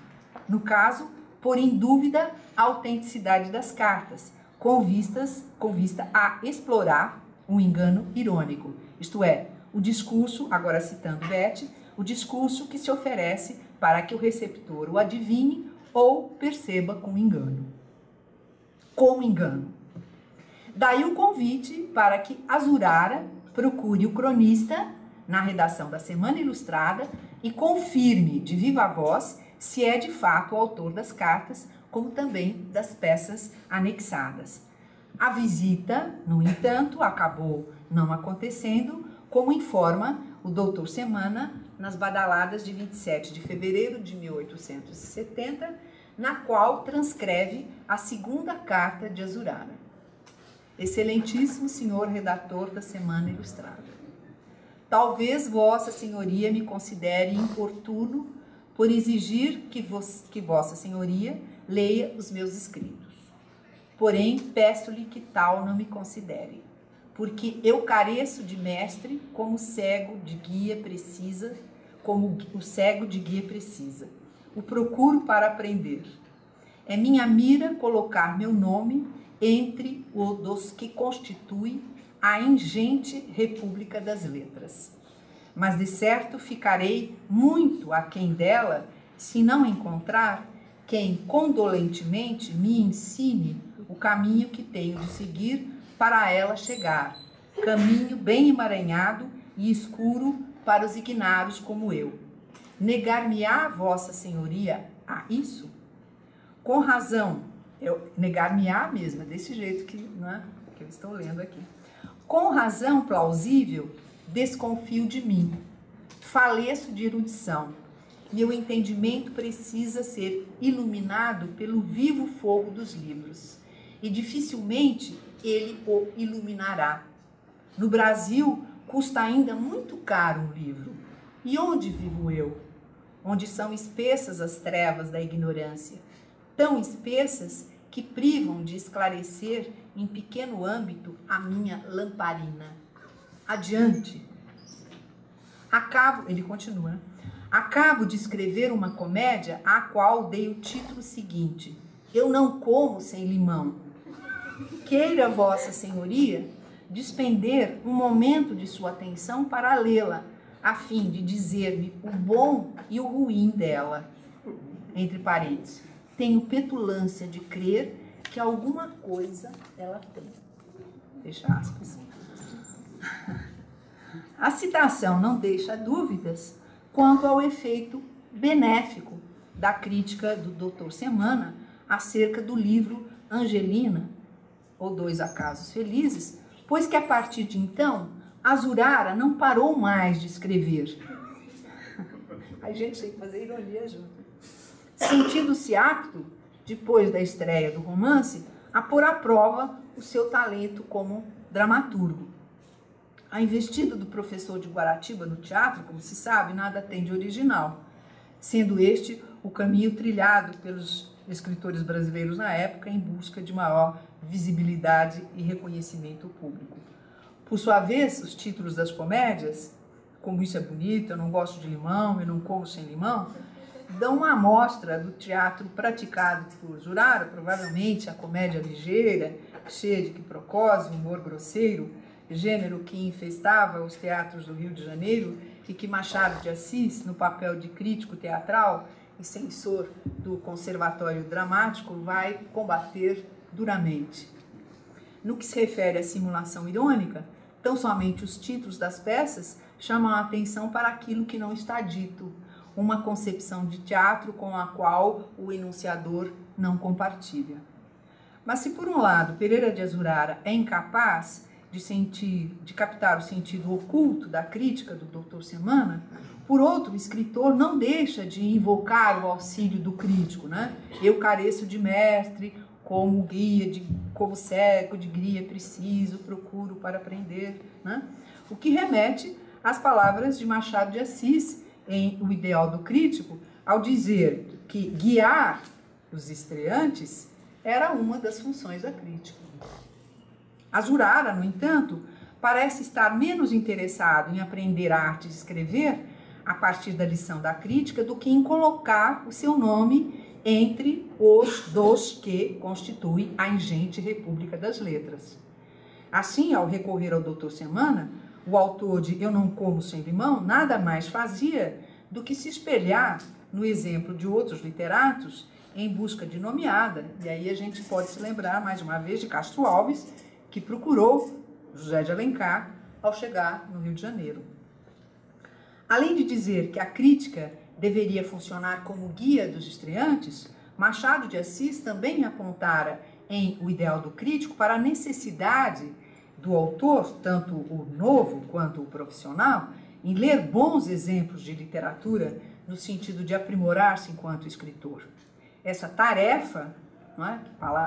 No caso, pôr em dúvida a autenticidade das cartas, com vista a explorar um engano irônico, isto é, o discurso, agora citando Beth, o discurso que se oferece para que o receptor o adivinhe ou perceba com engano. Com engano. Daí o convite para que Azurara procure o cronista na redação da Semana Ilustrada e confirme de viva voz se é de fato o autor das cartas, como também das peças anexadas. A visita, no entanto, acabou não acontecendo, como informa o doutor Semana nas badaladas de 27 de fevereiro de 1870, na qual transcreve a segunda carta de Azurara. Excelentíssimo senhor redator da Semana Ilustrada, talvez Vossa Senhoria me considere importuno por exigir que Vossa Senhoria leia os meus escritos. Porém, peço-lhe que tal não me considere, porque eu careço de mestre como o cego de guia precisa, o procuro para aprender. É minha mira colocar meu nome entre o dos que constitui a ingente República das Letras. Mas de certo ficarei muito aquém dela se não encontrar quem condolentemente me ensine o caminho que tenho de seguir para ela chegar, caminho bem emaranhado e escuro para os ignaros como eu. Negar-me-á Vossa Senhoria a isso? Com razão, negar-me-á mesmo, é desse jeito que, né, que eu estou lendo aqui. Com razão plausível, desconfio de mim, faleço de erudição. Meu entendimento precisa ser iluminado pelo vivo fogo dos livros, e dificilmente ele o iluminará. No Brasil, custa ainda muito caro um livro. E onde vivo eu? Onde são espessas as trevas da ignorância, tão espessas que privam de esclarecer em pequeno âmbito a minha lamparina. Adiante. Ele continua, né? Acabo de escrever uma comédia à qual dei o título seguinte: Eu não como sem limão. Queira Vossa Senhoria despender um momento de sua atenção para lê-la, a fim de dizer-me o bom e o ruim dela. Entre parênteses, tenho petulância de crer que alguma coisa ela tem. Fecha aspas. A citação não deixa dúvidas quanto ao efeito benéfico da crítica do Dr. Semana acerca do livro Angelina, ou Dois Acasos Felizes, pois que a partir de então, Azurara não parou mais de escrever. A gente tem que fazer ironia junto. Sentindo-se apto, depois da estreia do romance, a pôr à prova o seu talento como dramaturgo. A investida do professor de Guaratiba no teatro, como se sabe, nada tem de original, sendo este o caminho trilhado pelos escritores brasileiros na época em busca de maior visibilidade e reconhecimento público. Por sua vez, os títulos das comédias, como Isso é Bonito, Eu Não Gosto de Limão, Eu Não Como Sem Limão, dão uma amostra do teatro praticado por Azurara, provavelmente a comédia ligeira, cheia de quiprocose, humor grosseiro, gênero que infestava os teatros do Rio de Janeiro e que Machado de Assis, no papel de crítico teatral e censor do Conservatório Dramático, vai combater duramente. No que se refere à simulação irônica, tão somente os títulos das peças chamam a atenção para aquilo que não está dito, uma concepção de teatro com a qual o enunciador não compartilha. Mas se por um lado Pereira de Azurara é incapaz de captar o sentido oculto da crítica do Dr. Semana, por outro, o escritor não deixa de invocar o auxílio do crítico, né? Eu careço de mestre, como guia, como cego de guia preciso, procuro para aprender, né? O que remete às palavras de Machado de Assis em O Ideal do Crítico, ao dizer que guiar os estreantes era uma das funções da crítica. Azurara, no entanto, parece estar menos interessado em aprender a arte de escrever a partir da lição da crítica do que em colocar o seu nome entre os dos que constituem a ingente República das Letras. Assim, ao recorrer ao Dr. Semana, o autor de Eu Não Como Sem Limão nada mais fazia do que se espelhar no exemplo de outros literatos em busca de nomeada. E aí a gente pode se lembrar, mais uma vez, de Castro Alves, que procurou José de Alencar ao chegar no Rio de Janeiro. Além de dizer que a crítica deveria funcionar como guia dos estreantes, Machado de Assis também apontara em O Ideal do Crítico para a necessidade do autor, tanto o novo quanto o profissional, em ler bons exemplos de literatura no sentido de aprimorar-se enquanto escritor. Essa tarefa, não é?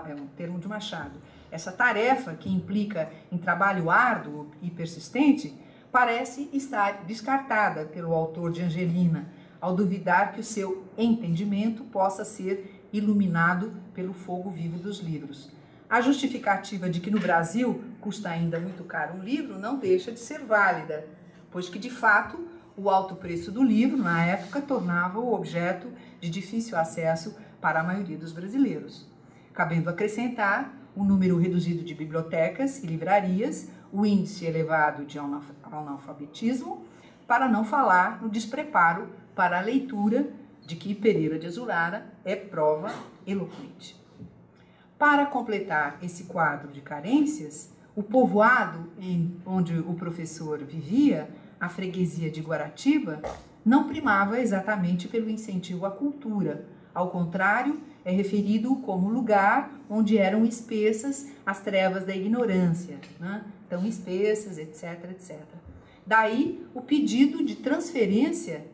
É um termo de Machado, essa tarefa que implica em trabalho árduo e persistente parece estar descartada pelo autor de Angelina, ao duvidar que o seu entendimento possa ser iluminado pelo fogo vivo dos livros. A justificativa de que no Brasil custa ainda muito caro um livro não deixa de ser válida, pois que, de fato, o alto preço do livro, na época, tornava o objeto de difícil acesso para a maioria dos brasileiros. Cabendo acrescentar o número reduzido de bibliotecas e livrarias, o índice elevado de analfabetismo, para não falar no despreparo para a leitura, de que Pereira de Azurara é prova eloquente. Para completar esse quadro de carências, o povoado onde o professor vivia, a freguesia de Guaratiba, não primava exatamente pelo incentivo à cultura. Ao contrário, é referido como lugar onde eram espessas as trevas da ignorância, né? Tão espessas, etc, etc. Daí o pedido de transferência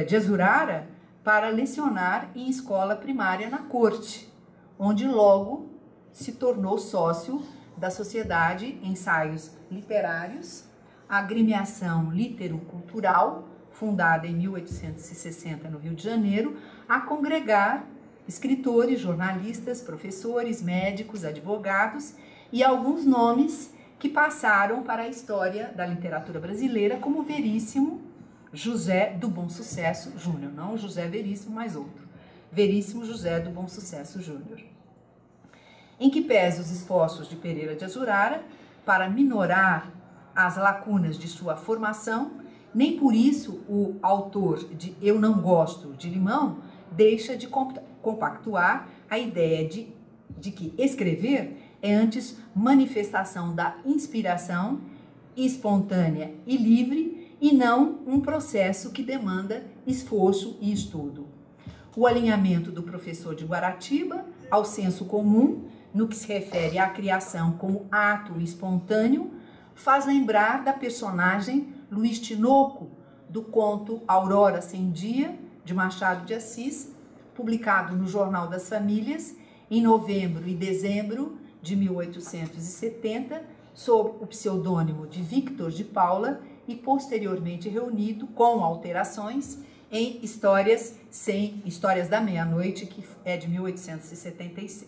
de Azurara para lecionar em escola primária na corte, onde logo se tornou sócio da Sociedade Ensaios Literários, a agremiação litero-cultural, fundada em 1860 no Rio de Janeiro, a congregar escritores, jornalistas, professores, médicos, advogados e alguns nomes que passaram para a história da literatura brasileira, como Veríssimo José do Bom Sucesso Júnior, não José Veríssimo, mas outro, Veríssimo José do Bom Sucesso Júnior. Em que pese os esforços de Pereira de Azurara para minorar as lacunas de sua formação, nem por isso o autor de Eu Não Gosto de Limão deixa de compactuar a ideia de que escrever é antes manifestação da inspiração espontânea e livre e não um processo que demanda esforço e estudo. O alinhamento do professor de Guaratiba ao senso comum, no que se refere à criação como ato espontâneo, faz lembrar da personagem Luiz Tinoco, do conto Aurora Sem Dia, de Machado de Assis, publicado no Jornal das Famílias em novembro e dezembro de 1870, sob o pseudônimo de Victor de Paula e posteriormente reunido, com alterações, em Histórias da Meia-Noite, que é de 1873.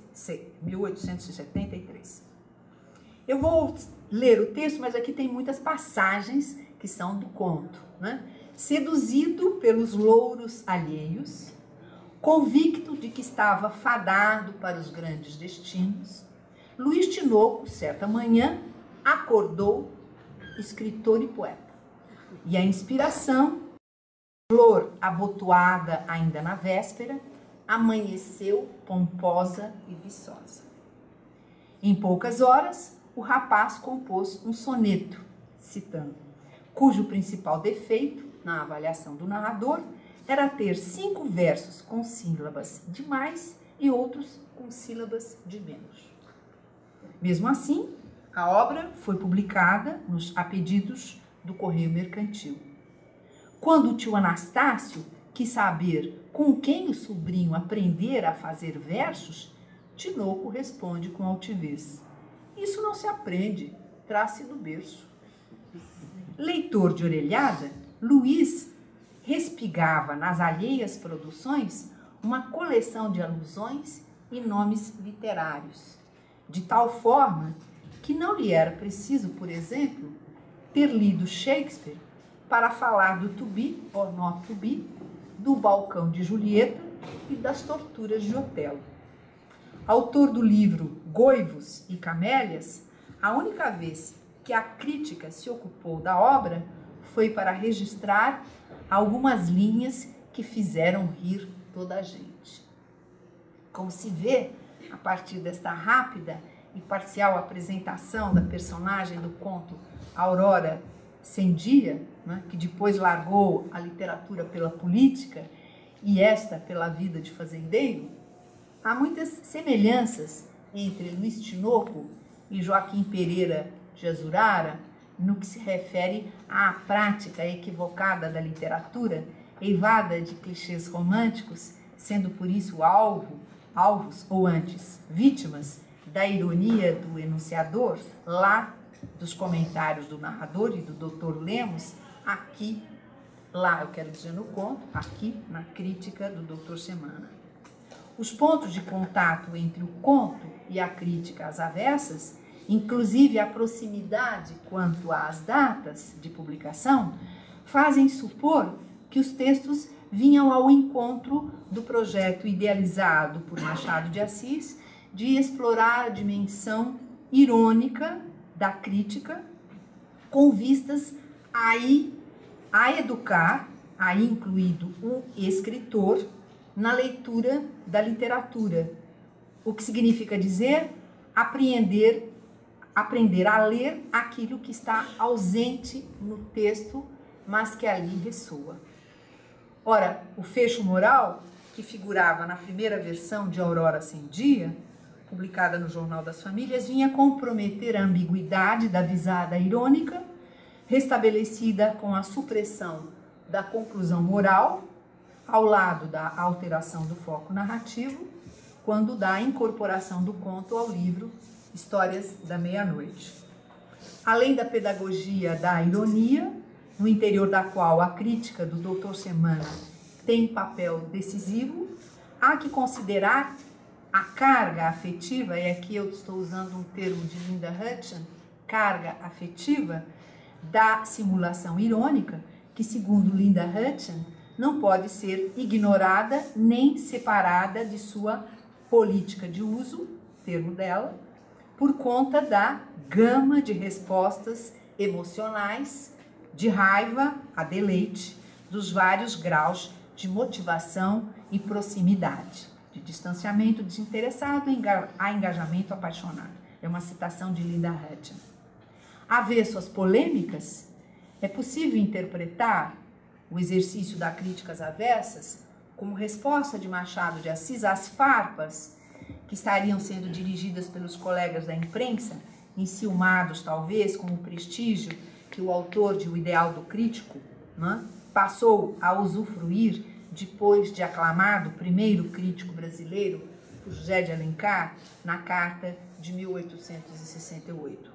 Eu vou ler o texto, mas aqui tem muitas passagens que são do conto, né? Seduzido pelos louros alheios, convicto de que estava fadado para os grandes destinos, Luiz Tinoco, certa manhã, acordou escritor e poeta. E a inspiração, flor abotoada ainda na véspera, amanheceu pomposa e viçosa. Em poucas horas, o rapaz compôs um soneto, citando, cujo principal defeito, na avaliação do narrador, era ter 5 versos com sílabas de mais e outros com sílabas de menos. Mesmo assim, a obra foi publicada a pedidos do Correio Mercantil. Quando o tio Anastácio quis saber com quem o sobrinho aprendera a fazer versos, Tinoco responde com altivez: isso não se aprende, traz-se do berço. Leitor de orelhada, Luiz respigava nas alheias produções uma coleção de alusões e nomes literários, de tal forma que não lhe era preciso, por exemplo, ter lido Shakespeare para falar do to be or not to be, do balcão de Julieta e das torturas de Otelo. Autor do livro Goivos e Camélias, a única vez que a crítica se ocupou da obra foi para registrar algumas linhas que fizeram rir toda a gente. Como se vê, a partir desta rápida e parcial apresentação da personagem do conto Aurora Sem Dia, né, que depois largou a literatura pela política e esta pela vida de fazendeiro, há muitas semelhanças entre Luiz Tinoco e Joaquim Pereira de Azurara no que se refere à prática equivocada da literatura, eivada de clichês românticos, sendo por isso alvos, ou antes, vítimas da ironia do enunciador, lá dos comentários do narrador e do Dr. Lemos, aqui, lá eu quero dizer no conto, aqui na crítica do Dr. Semana. Os pontos de contato entre o conto e a crítica às avessas, inclusive a proximidade quanto às datas de publicação, fazem supor que os textos vinham ao encontro do projeto idealizado por Machado de Assis de explorar a dimensão irônica da crítica com vistas a educar, aí incluído o escritor, na leitura da literatura, o que significa dizer aprender a ler aquilo que está ausente no texto, mas que ali ressoa. Ora, o fecho moral, que figurava na primeira versão de Aurora Sem Dia, publicada no Jornal das Famílias, vinha comprometer a ambiguidade da visada irônica, restabelecida com a supressão da conclusão moral, ao lado da alteração do foco narrativo, quando da incorporação do conto ao livro Histórias da Meia-Noite. Além da pedagogia da ironia, no interior da qual a crítica do Dr. Semana tem papel decisivo, há que considerar a carga afetiva, e aqui eu estou usando um termo de Linda Hutcheson, carga afetiva, da simulação irônica, que, segundo Linda Hutcheson, não pode ser ignorada nem separada de sua política de uso, termo dela, por conta da gama de respostas emocionais, de raiva a deleite, dos vários graus de motivação e proximidade, de distanciamento desinteressado a engajamento apaixonado. É uma citação de Linda Hutcheson. Avesso às polêmicas, é possível interpretar o exercício da crítica às avessas como resposta de Machado de Assis às farpas que estariam sendo dirigidas pelos colegas da imprensa, enciumados talvez com o prestígio que o autor de O Ideal do Crítico, né, passou a usufruir depois de aclamado primeiro crítico brasileiro, por José de Alencar, na Carta de 1868.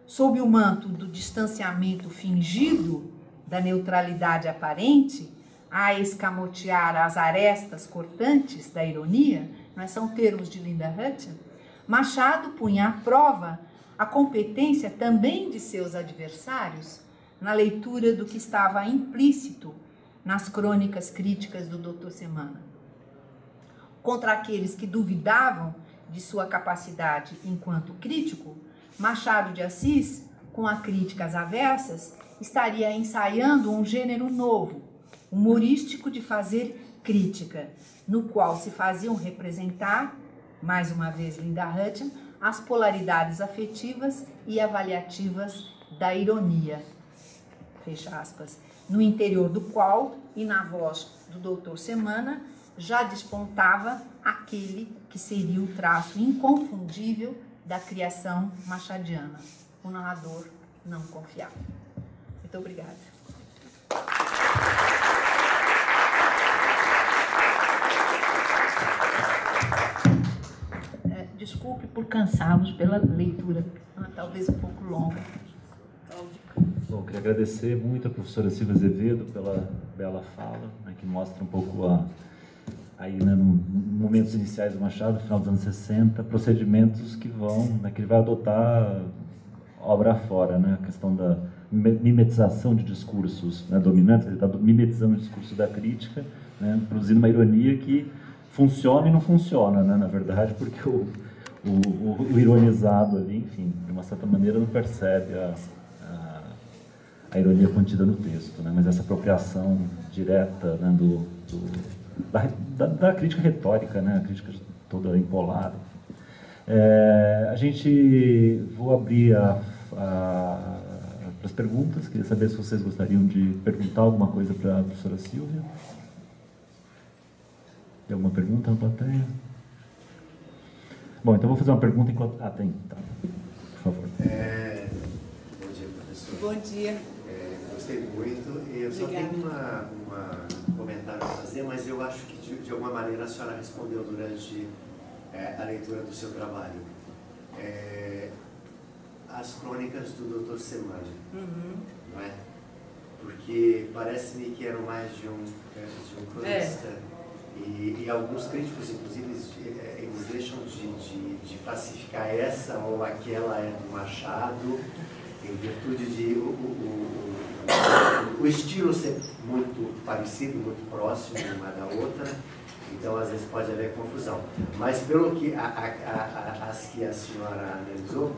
Sob o manto do distanciamento fingido, da neutralidade aparente, a escamotear as arestas cortantes da ironia, não são termos de Linda Hutcheson, Machado punha à prova a competência também de seus adversários na leitura do que estava implícito nas crônicas críticas do Dr. Semana. Contra aqueles que duvidavam de sua capacidade enquanto crítico, Machado de Assis, com a crítica às avessas, estaria ensaiando um gênero novo, humorístico de fazer crítica, no qual se faziam representar, mais uma vez Linda Hutcheson, as polaridades afetivas e avaliativas da ironia, fecha aspas, no interior do qual, e na voz do Dr. Semana, já despontava aquele que seria o traço inconfundível da criação machadiana, o narrador não confiável. Muito obrigada. Desculpe por cansá-los pela leitura, talvez um pouco longa. Bom, queria agradecer muito a professora Silvia Azevedo pela bela fala, né, que mostra um pouco aí, né, nos momentos iniciais do Machado, no final dos anos 60, procedimentos que que ele vai adotar obra fora, né, a questão da mimetização de discursos, né, dominantes, ele está mimetizando o discurso da crítica, né, produzindo uma ironia que funciona e não funciona, né, na verdade, porque o ironizado ali, enfim, de uma certa maneira não percebe a ironia contida no texto, né, mas essa apropriação direta, né, da crítica retórica, né, a crítica toda empolada. Vou abrir para as perguntas. Queria saber se vocês gostariam de perguntar alguma coisa para a professora Silvia. Tem alguma pergunta na plateia? Bom, então vou fazer uma pergunta enquanto... tem, tá. Por favor. Bom dia, professor. Bom dia. Gostei muito. Eu só tenho um comentário a fazer, mas eu acho que de alguma maneira a senhora respondeu durante a leitura do seu trabalho. As crônicas do Dr. Semana, não é? Porque parece-me que eram mais de um cronista. E alguns críticos, inclusive, eles deixam de classificar essa ou aquela do Machado, em virtude de o estilo ser muito parecido, muito próximo uma da outra, então às vezes pode haver confusão. Mas pelo que as que a senhora analisou,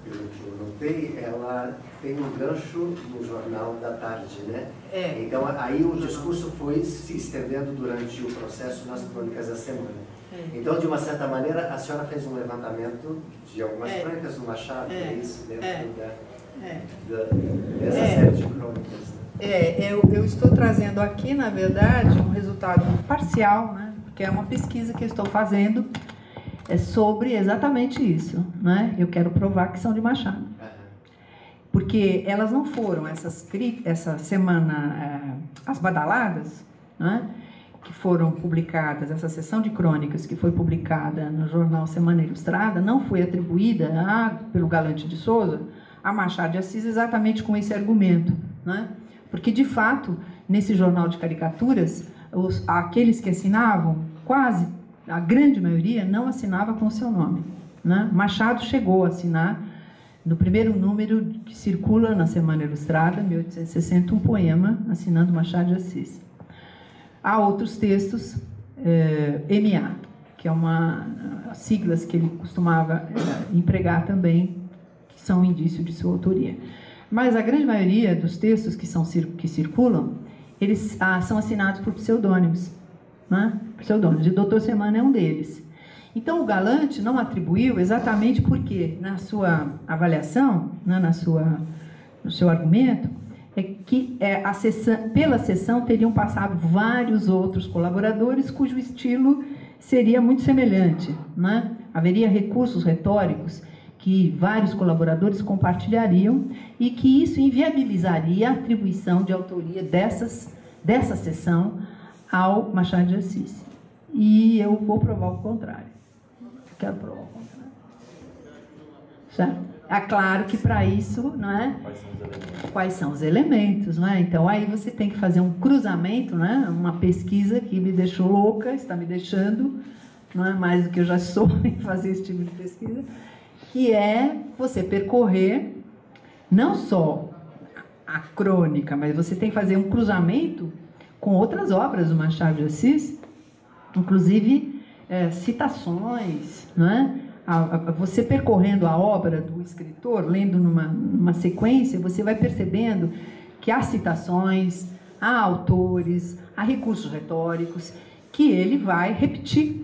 pelo que eu notei, ela tem um gancho no Jornal da Tarde, né? Então aí o discurso foi se estendendo durante o processo nas crônicas da semana. Então, de uma certa maneira, a senhora fez um levantamento de algumas crônicas do Machado, é isso? Dentro dessa série de crônicas. Eu estou trazendo aqui, na verdade, um resultado parcial, né? Porque é uma pesquisa que eu estou fazendo sobre exatamente isso, né? Eu quero provar que são de Machado. Porque elas não foram, essa semana, as badaladas, né? Que foram publicadas, essa sessão de crônicas que foi publicada no jornal Semana Ilustrada, não foi atribuída pelo Galante de Souza a Machado de Assis exatamente com esse argumento, né? Porque, de fato, nesse jornal de caricaturas, aqueles que assinavam quase, a grande maioria, não assinava com o seu nome, né? Machado chegou a assinar, no primeiro número que circula na Semana Ilustrada, 1860, um poema assinando Machado de Assis. Há outros textos, MA, que é uma siglas que ele costumava empregar também, que são indício de sua autoria. Mas a grande maioria dos textos que circulam, eles são assinados por pseudônimos, né? Pseudônimos, e o Dr. Semana é um deles. Então, o Galante não atribuiu exatamente porque, na sua avaliação, né, no seu argumento, é que pela sessão teriam passado vários outros colaboradores cujo estilo seria muito semelhante, né? Haveria recursos retóricos que vários colaboradores compartilhariam e que isso inviabilizaria a atribuição de autoria dessa sessão ao Machado de Assis. E eu vou provar o contrário. Quero provar o contrário. Certo? É claro que para isso, não é? Quais são os elementos, não é? Então aí você tem que fazer um cruzamento, né? Uma pesquisa que me deixou louca, está me deixando, não é mais do que eu já sou em fazer esse tipo de pesquisa, que é você percorrer não só a crônica, mas você tem que fazer um cruzamento com outras obras do Machado de Assis, inclusive citações, não é? Você percorrendo a obra do escritor, lendo numa sequência, você vai percebendo que há citações, há autores, há recursos retóricos que ele vai repetir,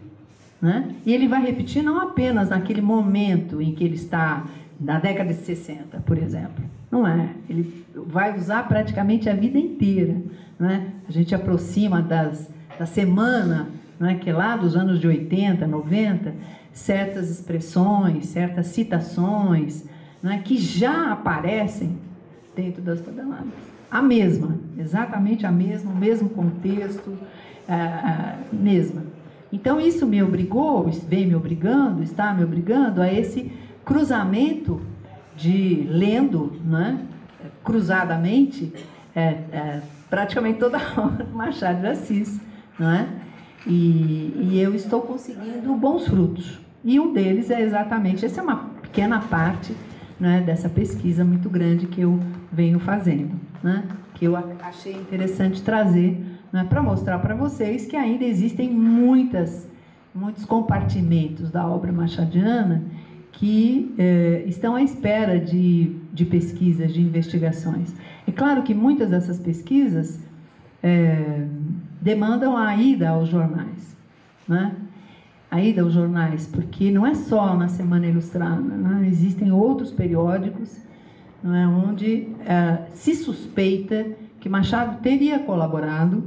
né? E ele vai repetir não apenas naquele momento em que ele está, na década de 60, por exemplo. Não é. Ele vai usar praticamente a vida inteira, né? A gente aproxima da semana, né, que é lá dos anos de 80, 90, certas expressões, certas citações, né, que já aparecem dentro das badaladas. A mesma, exatamente a mesma, o mesmo contexto, mesma. Então isso me obrigou, vem me obrigando, está me obrigando a esse cruzamento de lendo, né, cruzadamente, praticamente toda a obra do Machado de Assis, não é? E eu estou conseguindo bons frutos. E um deles é exatamente, essa é uma pequena parte, né, dessa pesquisa muito grande que eu venho fazendo, né, que eu achei interessante trazer, né, para mostrar para vocês que ainda existem muitos compartimentos da obra machadiana que estão à espera de pesquisas, de investigações. É claro que muitas dessas pesquisas demandam a ida aos jornais, né? A ida aos jornais, porque não é só na Semana Ilustrada, né? Existem outros periódicos, não é, onde se suspeita que Machado teria colaborado,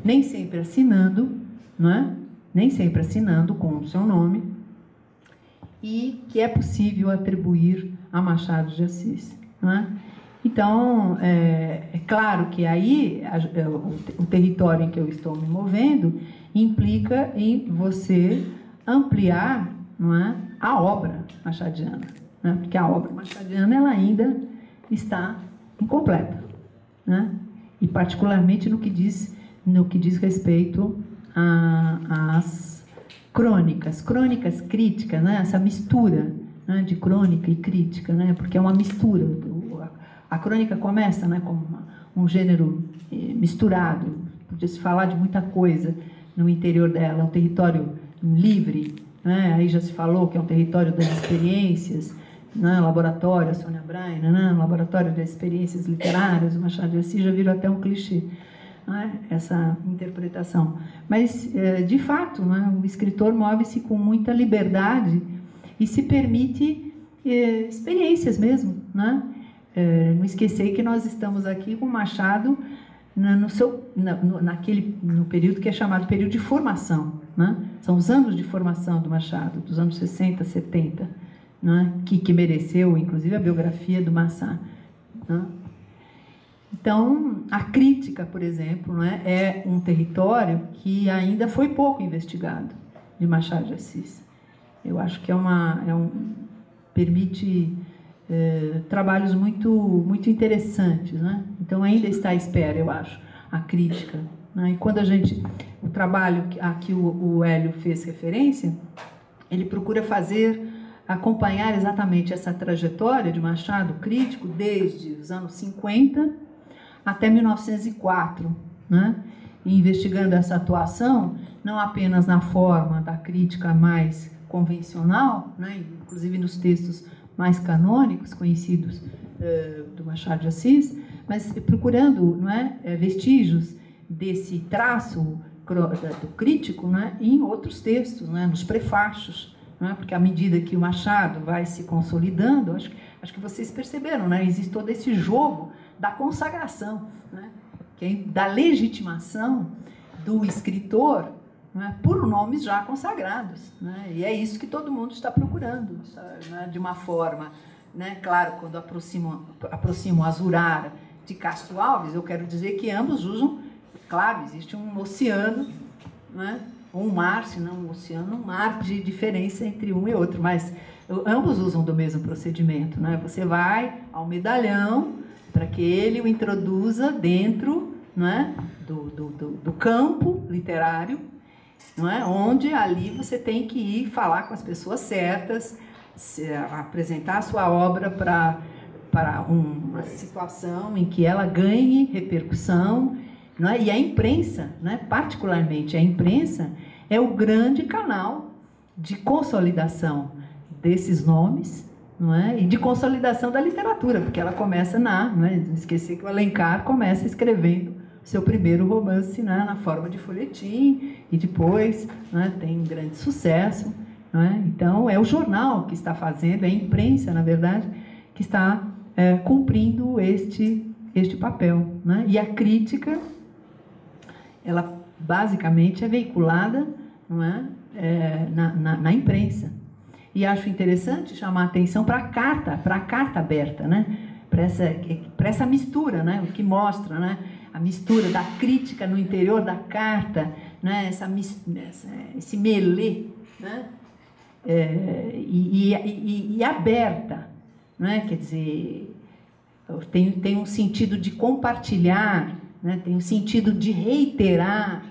nem sempre assinando, não é? Nem sempre assinando com o seu nome, e que é possível atribuir a Machado de Assis, não é? Então, é claro que aí o território em que eu estou me movendo implica em você ampliar, não é, a obra machadiana, né? Porque a obra machadiana ela ainda está incompleta, né? E particularmente no que diz respeito às crônicas críticas, né? Essa mistura, né, de crônica e crítica, né? Porque é uma mistura. A crônica começa, né, como um gênero misturado, podia se falar de muita coisa no interior dela, um território livre, né? Aí já se falou que é um território das experiências, né? Laboratório, a Sônia Braina, né? Laboratório das experiências literárias, o Machado de Assis já virou até um clichê, né? Essa interpretação. Mas, de fato, né, o escritor move-se com muita liberdade e se permite experiências mesmo, né? Não esquecer que nós estamos aqui com Machado no período que é chamado período de formação, né? São os anos de formação do Machado, dos anos 60, 70, né? que mereceu, inclusive, a biografia do Massá, né? Então, a crítica, por exemplo, né, é um território que ainda foi pouco investigado de Machado de Assis. Eu acho que permite trabalhos muito interessantes, né? Então ainda está à espera, eu acho, a crítica né? E quando o trabalho a que o Hélio fez referência, ele procura acompanhar exatamente essa trajetória de Machado crítico desde os anos 50 até 1904, né? E investigando essa atuação, não apenas na forma da crítica mais convencional, né? Inclusive nos textos mais canônicos, conhecidos do Machado de Assis, mas procurando, não é, vestígios desse traço do crítico, né, em outros textos, né, nos prefácios, né, porque à medida que o Machado vai se consolidando, acho que vocês perceberam, né, existe todo esse jogo da consagração, né, que é da legitimação do escritor, né, por nomes já consagrados, né, e é isso que todo mundo está procurando, né, de uma forma, né, claro, quando aproximo Azurara de Castro Alves, eu quero dizer que ambos usam, claro, existe um oceano, né, ou um mar, se não um oceano, um mar de diferença entre um e outro, mas ambos usam do mesmo procedimento, né? Você vai ao medalhão para que ele o introduza dentro, né, do campo literário, não é? Onde ali você tem que ir falar com as pessoas certas, apresentar a sua obra para uma situação em que ela ganhe repercussão, não é? E a imprensa, né, particularmente a imprensa, é o grande canal de consolidação desses nomes, não é? E de consolidação da literatura, porque ela começa não é? Esquecer que o Alencar começa escrevendo seu primeiro romance, né, na forma de folhetim, e depois, né, tem grande sucesso, não é? Então é o jornal que está fazendo, é a imprensa, na verdade, que está cumprindo este papel, né? E a crítica, ela basicamente é veiculada, não é? Na imprensa. E acho interessante chamar a atenção para a carta aberta, né? Para essa mistura, né? O que mostra, né? A mistura da crítica no interior da carta, né? Esse melê, né? E aberta, né? Quer dizer, tem um sentido de compartilhar, né? Tem um sentido de reiterar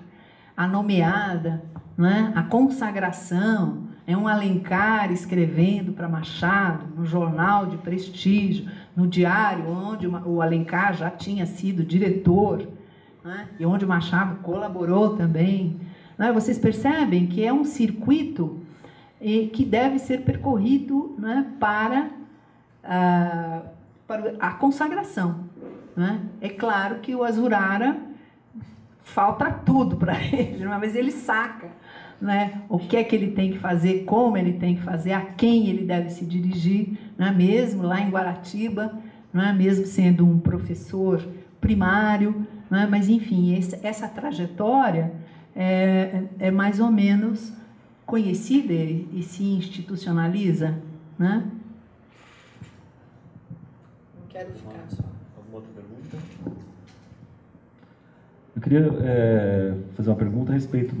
a nomeada, né? A consagração. É um Alencar escrevendo para Machado, no jornal de prestígio, no diário onde o Alencar já tinha sido diretor, né? E onde o Machado colaborou também. Né? Vocês percebem que é um circuito que deve ser percorrido, né, para a consagração. Né? É claro que o Azurara falta tudo para ele, mas ele saca, né, o que é que ele tem que fazer, como ele tem que fazer, a quem ele deve se dirigir, né, mesmo lá em Guaratiba, né, mesmo sendo um professor primário, né, mas enfim, essa trajetória é mais ou menos conhecida e se institucionaliza, né? Não quero ficar só. Alguma outra pergunta? Eu queria fazer uma pergunta a respeito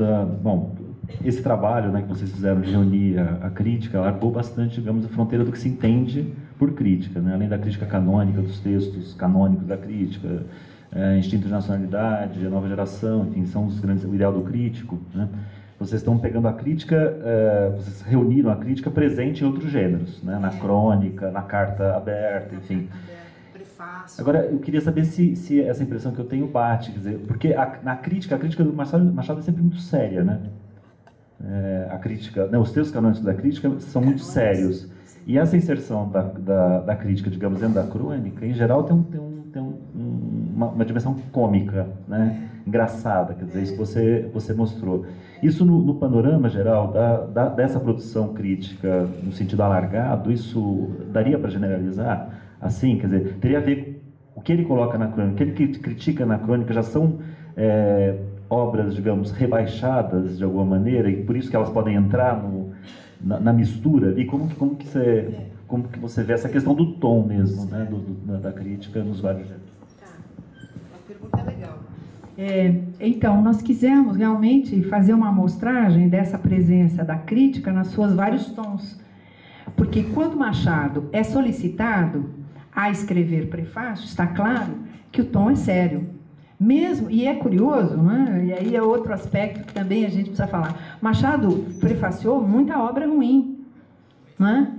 esse trabalho, né, que vocês fizeram de reunir a crítica, largou bastante, digamos, a fronteira do que se entende por crítica, né? Além da crítica canônica, dos textos canônicos da crítica, instinto de nacionalidade, a nova geração, enfim, são o ideal do crítico, né? Vocês estão pegando a crítica, vocês reuniram a crítica presente em outros gêneros, né? Na crônica, na carta aberta, enfim. Agora, eu queria saber se essa impressão que eu tenho bate, quer dizer, porque a crítica do Machado é sempre muito séria, né? A crítica, né, os textos canônicos da crítica são muito sérios. E essa inserção da crítica, digamos, dentro da crônica, em geral, tem uma dimensão cômica, né? Engraçada, quer dizer, isso que você mostrou. Isso no panorama geral dessa produção crítica, no sentido alargado, isso daria para generalizar? Assim, quer dizer, teria a ver o que ele coloca na crônica, o que ele critica na crônica já são obras, digamos, rebaixadas de alguma maneira, e por isso que elas podem entrar na mistura. E como que você vê essa questão do tom mesmo, né, da crítica nos vários gêneros? Tá, a pergunta é legal. Então, nós quisemos realmente fazer uma amostragem dessa presença da crítica nos seus vários tons. Porque quando Machado é solicitado a escrever prefácio, está claro que o tom é sério. Mesmo, e é curioso, né? E aí é outro aspecto que também a gente precisa falar. Machado prefaciou muita obra ruim, né?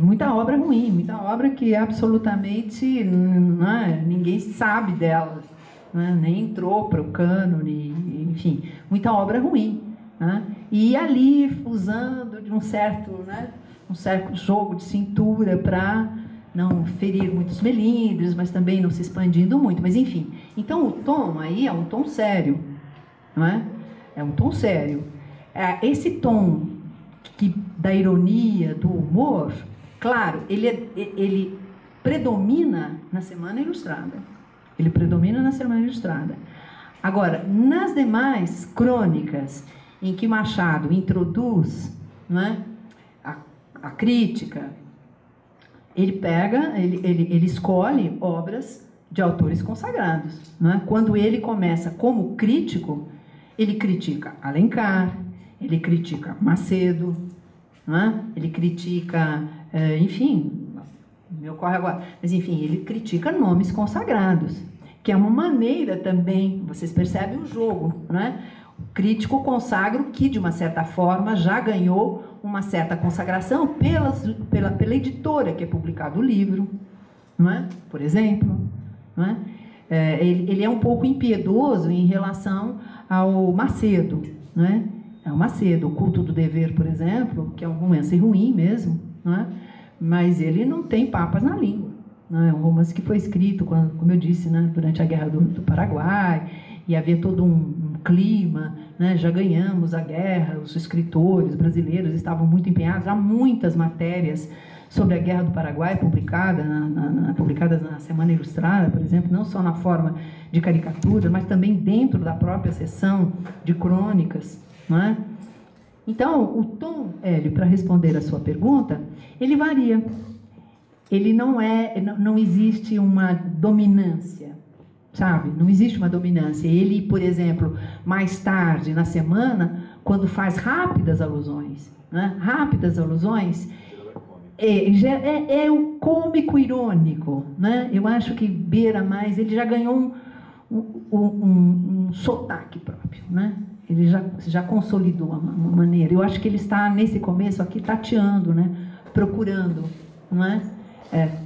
Muita obra ruim, muita obra que absolutamente, né, ninguém sabe dela, né? Nem entrou para o cânone, enfim, muita obra ruim, né? E ali usando de um certo jogo de cintura para não ferir muitos melindres, mas também não se expandindo muito, mas enfim. Então o tom aí é um tom sério, não é? É um tom sério. Esse tom da ironia, do humor, claro, ele predomina na Semana Ilustrada. Ele predomina na Semana Ilustrada. Agora, nas demais crônicas em que Machado introduz, não é, a crítica, ele escolhe obras de autores consagrados, não é? Quando ele começa como crítico, ele critica Alencar, ele critica Macedo, não é? Ele critica, enfim, me ocorre agora, mas enfim, ele critica nomes consagrados, que é uma maneira também, vocês percebem o jogo, não é? O crítico consagro que, de uma certa forma, já ganhou uma certa consagração pela editora que é publicado o livro, não é? Por exemplo, não é? Ele é um pouco impiedoso em relação ao Macedo, não é? É o Macedo, o Culto do Dever, por exemplo, que é um romance ruim mesmo, não é? Mas ele não tem papas na língua, não é? Um romance que foi escrito, como eu disse, né, durante a Guerra do Paraguai, e havia todo um clima, né? Já ganhamos a guerra, os escritores brasileiros estavam muito empenhados, há muitas matérias sobre a Guerra do Paraguai publicadas na Semana Ilustrada, por exemplo, não só na forma de caricatura, mas também dentro da própria seção de crônicas, não é? Então, o tom, Hélio, para responder a sua pergunta, ele varia. Ele não existe uma dominância, sabe? Não existe uma dominância. Ele, por exemplo, mais tarde na semana, quando faz rápidas alusões, né? Rápidas alusões, é o cômico irônico, né? Eu acho que beira mais, ele já ganhou um sotaque próprio, né? Ele já consolidou uma maneira. Eu acho que ele está, nesse começo aqui, tateando, né? Procurando, não é?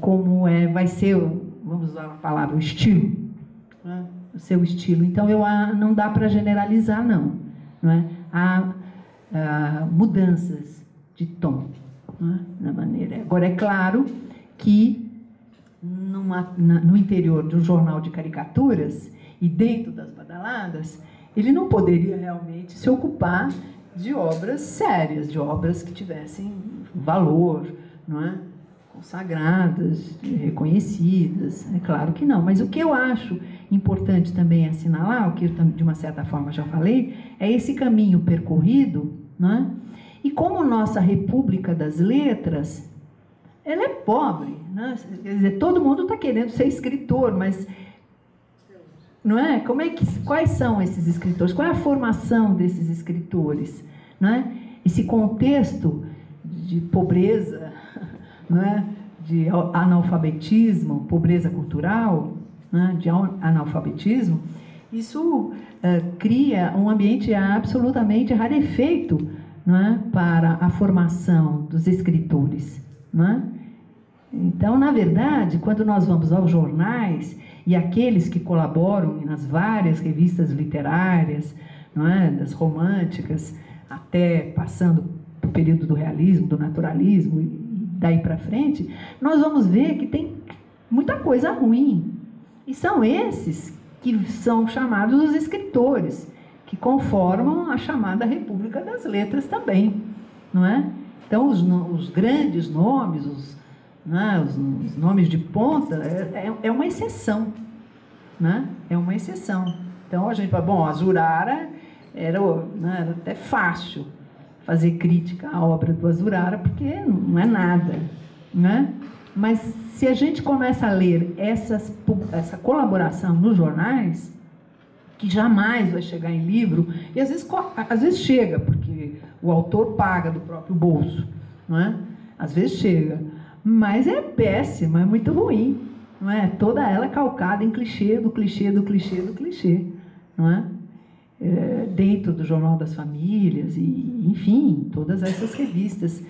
Como vai ser, vamos usar a palavra, o estilo, né? O seu estilo. Então, não dá para generalizar, não é? Há mudanças de tom, não é? Na maneira. Agora, é claro que no interior de um jornal de caricaturas e dentro das badaladas, ele não poderia realmente se ocupar de obras sérias, de obras que tivessem valor, não é? Consagradas, reconhecidas. É claro que não. Mas o que eu acho importante também assinalar, o que eu, de uma certa forma, já falei, é esse caminho percorrido, não é? E como nossa República das Letras, ela é pobre, né? Quer dizer, todo mundo está querendo ser escritor, mas... não é? Quais são esses escritores? Qual é a formação desses escritores? Não é? Esse contexto de pobreza, não é? De analfabetismo, pobreza cultural, né? De analfabetismo, isso cria um ambiente absolutamente rarefeito, não é? Para a formação dos escritores. Não é? Então, na verdade, quando nós vamos aos jornais e aqueles que colaboram nas várias revistas literárias, não é? Das românticas, até passando para o período do realismo, do naturalismo, e daí para frente, nós vamos ver que tem muita coisa ruim. E são esses que são chamados os escritores, que conformam a chamada República das Letras também, não é? Então, os grandes nomes, os nomes de ponta, é uma exceção, né? É uma exceção. Então, a gente fala, bom, a Zurara era até fácil fazer crítica à obra do Azurara, porque não é nada, né? Mas se a gente começa a ler essa colaboração nos jornais, que jamais vai chegar em livro, e às vezes chega, porque o autor paga do próprio bolso, não é? Às vezes chega, mas é péssimo, é muito ruim, não é? Toda ela calcada em clichê, do clichê, do clichê, do clichê, não é? Dentro do Jornal das Famílias, e, enfim, todas essas revistas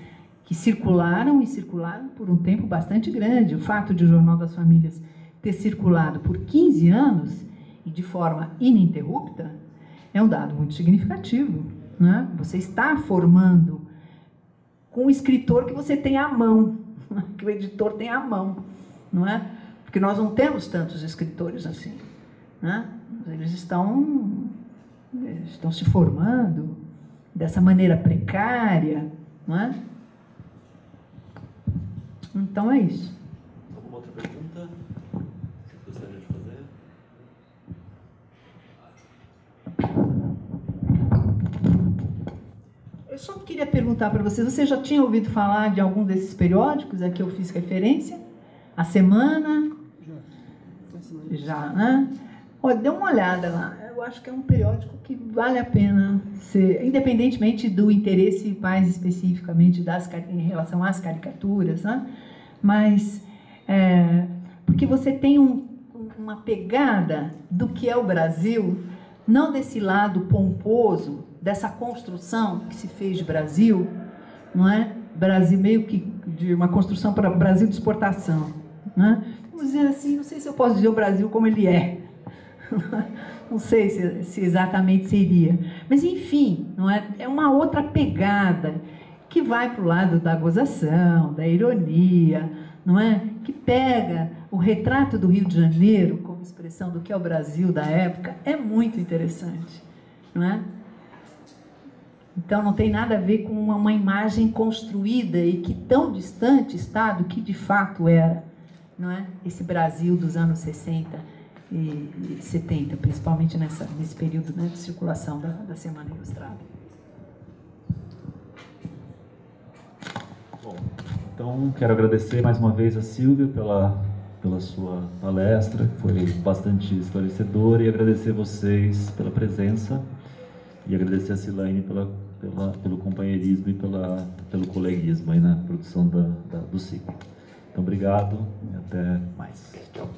que circularam e circularam por um tempo bastante grande. O fato de o Jornal das Famílias ter circulado por 15 anos e de forma ininterrupta é um dado muito significativo, né? Você está formando com o escritor que você tem à mão, que o editor tem à mão, não é? Porque nós não temos tantos escritores assim, né? Eles estão se formando dessa maneira precária, não é? Então é isso. Alguma outra pergunta que você gostaria de fazer? Eu só queria perguntar para vocês, você já tinha ouvido falar de algum desses periódicos a que eu fiz referência? A Semana? Já, né? Olha, dê uma olhada lá. Eu acho que é um periódico que vale a pena ser, independentemente do interesse mais especificamente em relação às caricaturas, né? Mas porque você tem uma pegada do que é o Brasil, não desse lado pomposo, dessa construção que se fez de Brasil, não é? Brasil meio que de uma construção para o Brasil de exportação, né? Vamos dizer assim, não sei se eu posso dizer o Brasil como ele é. Não sei se exatamente seria. Mas, enfim, não é? É uma outra pegada que vai para o lado da gozação, da ironia, não é? Que pega o retrato do Rio de Janeiro como expressão do que é o Brasil da época. É muito interessante, não é? Então, não tem nada a ver com uma imagem construída e que tão distante está do que de fato era, não é? Esse Brasil dos anos 60 e 70, principalmente nesse período, né, de circulação da Semana Ilustrada. Bom, então quero agradecer mais uma vez a Silvia pela sua palestra, que foi bastante esclarecedora, e agradecer vocês pela presença, e agradecer a Silaine pelo companheirismo e pelo coleguismo aí na produção do ciclo. Então, obrigado e até mais. Tchau.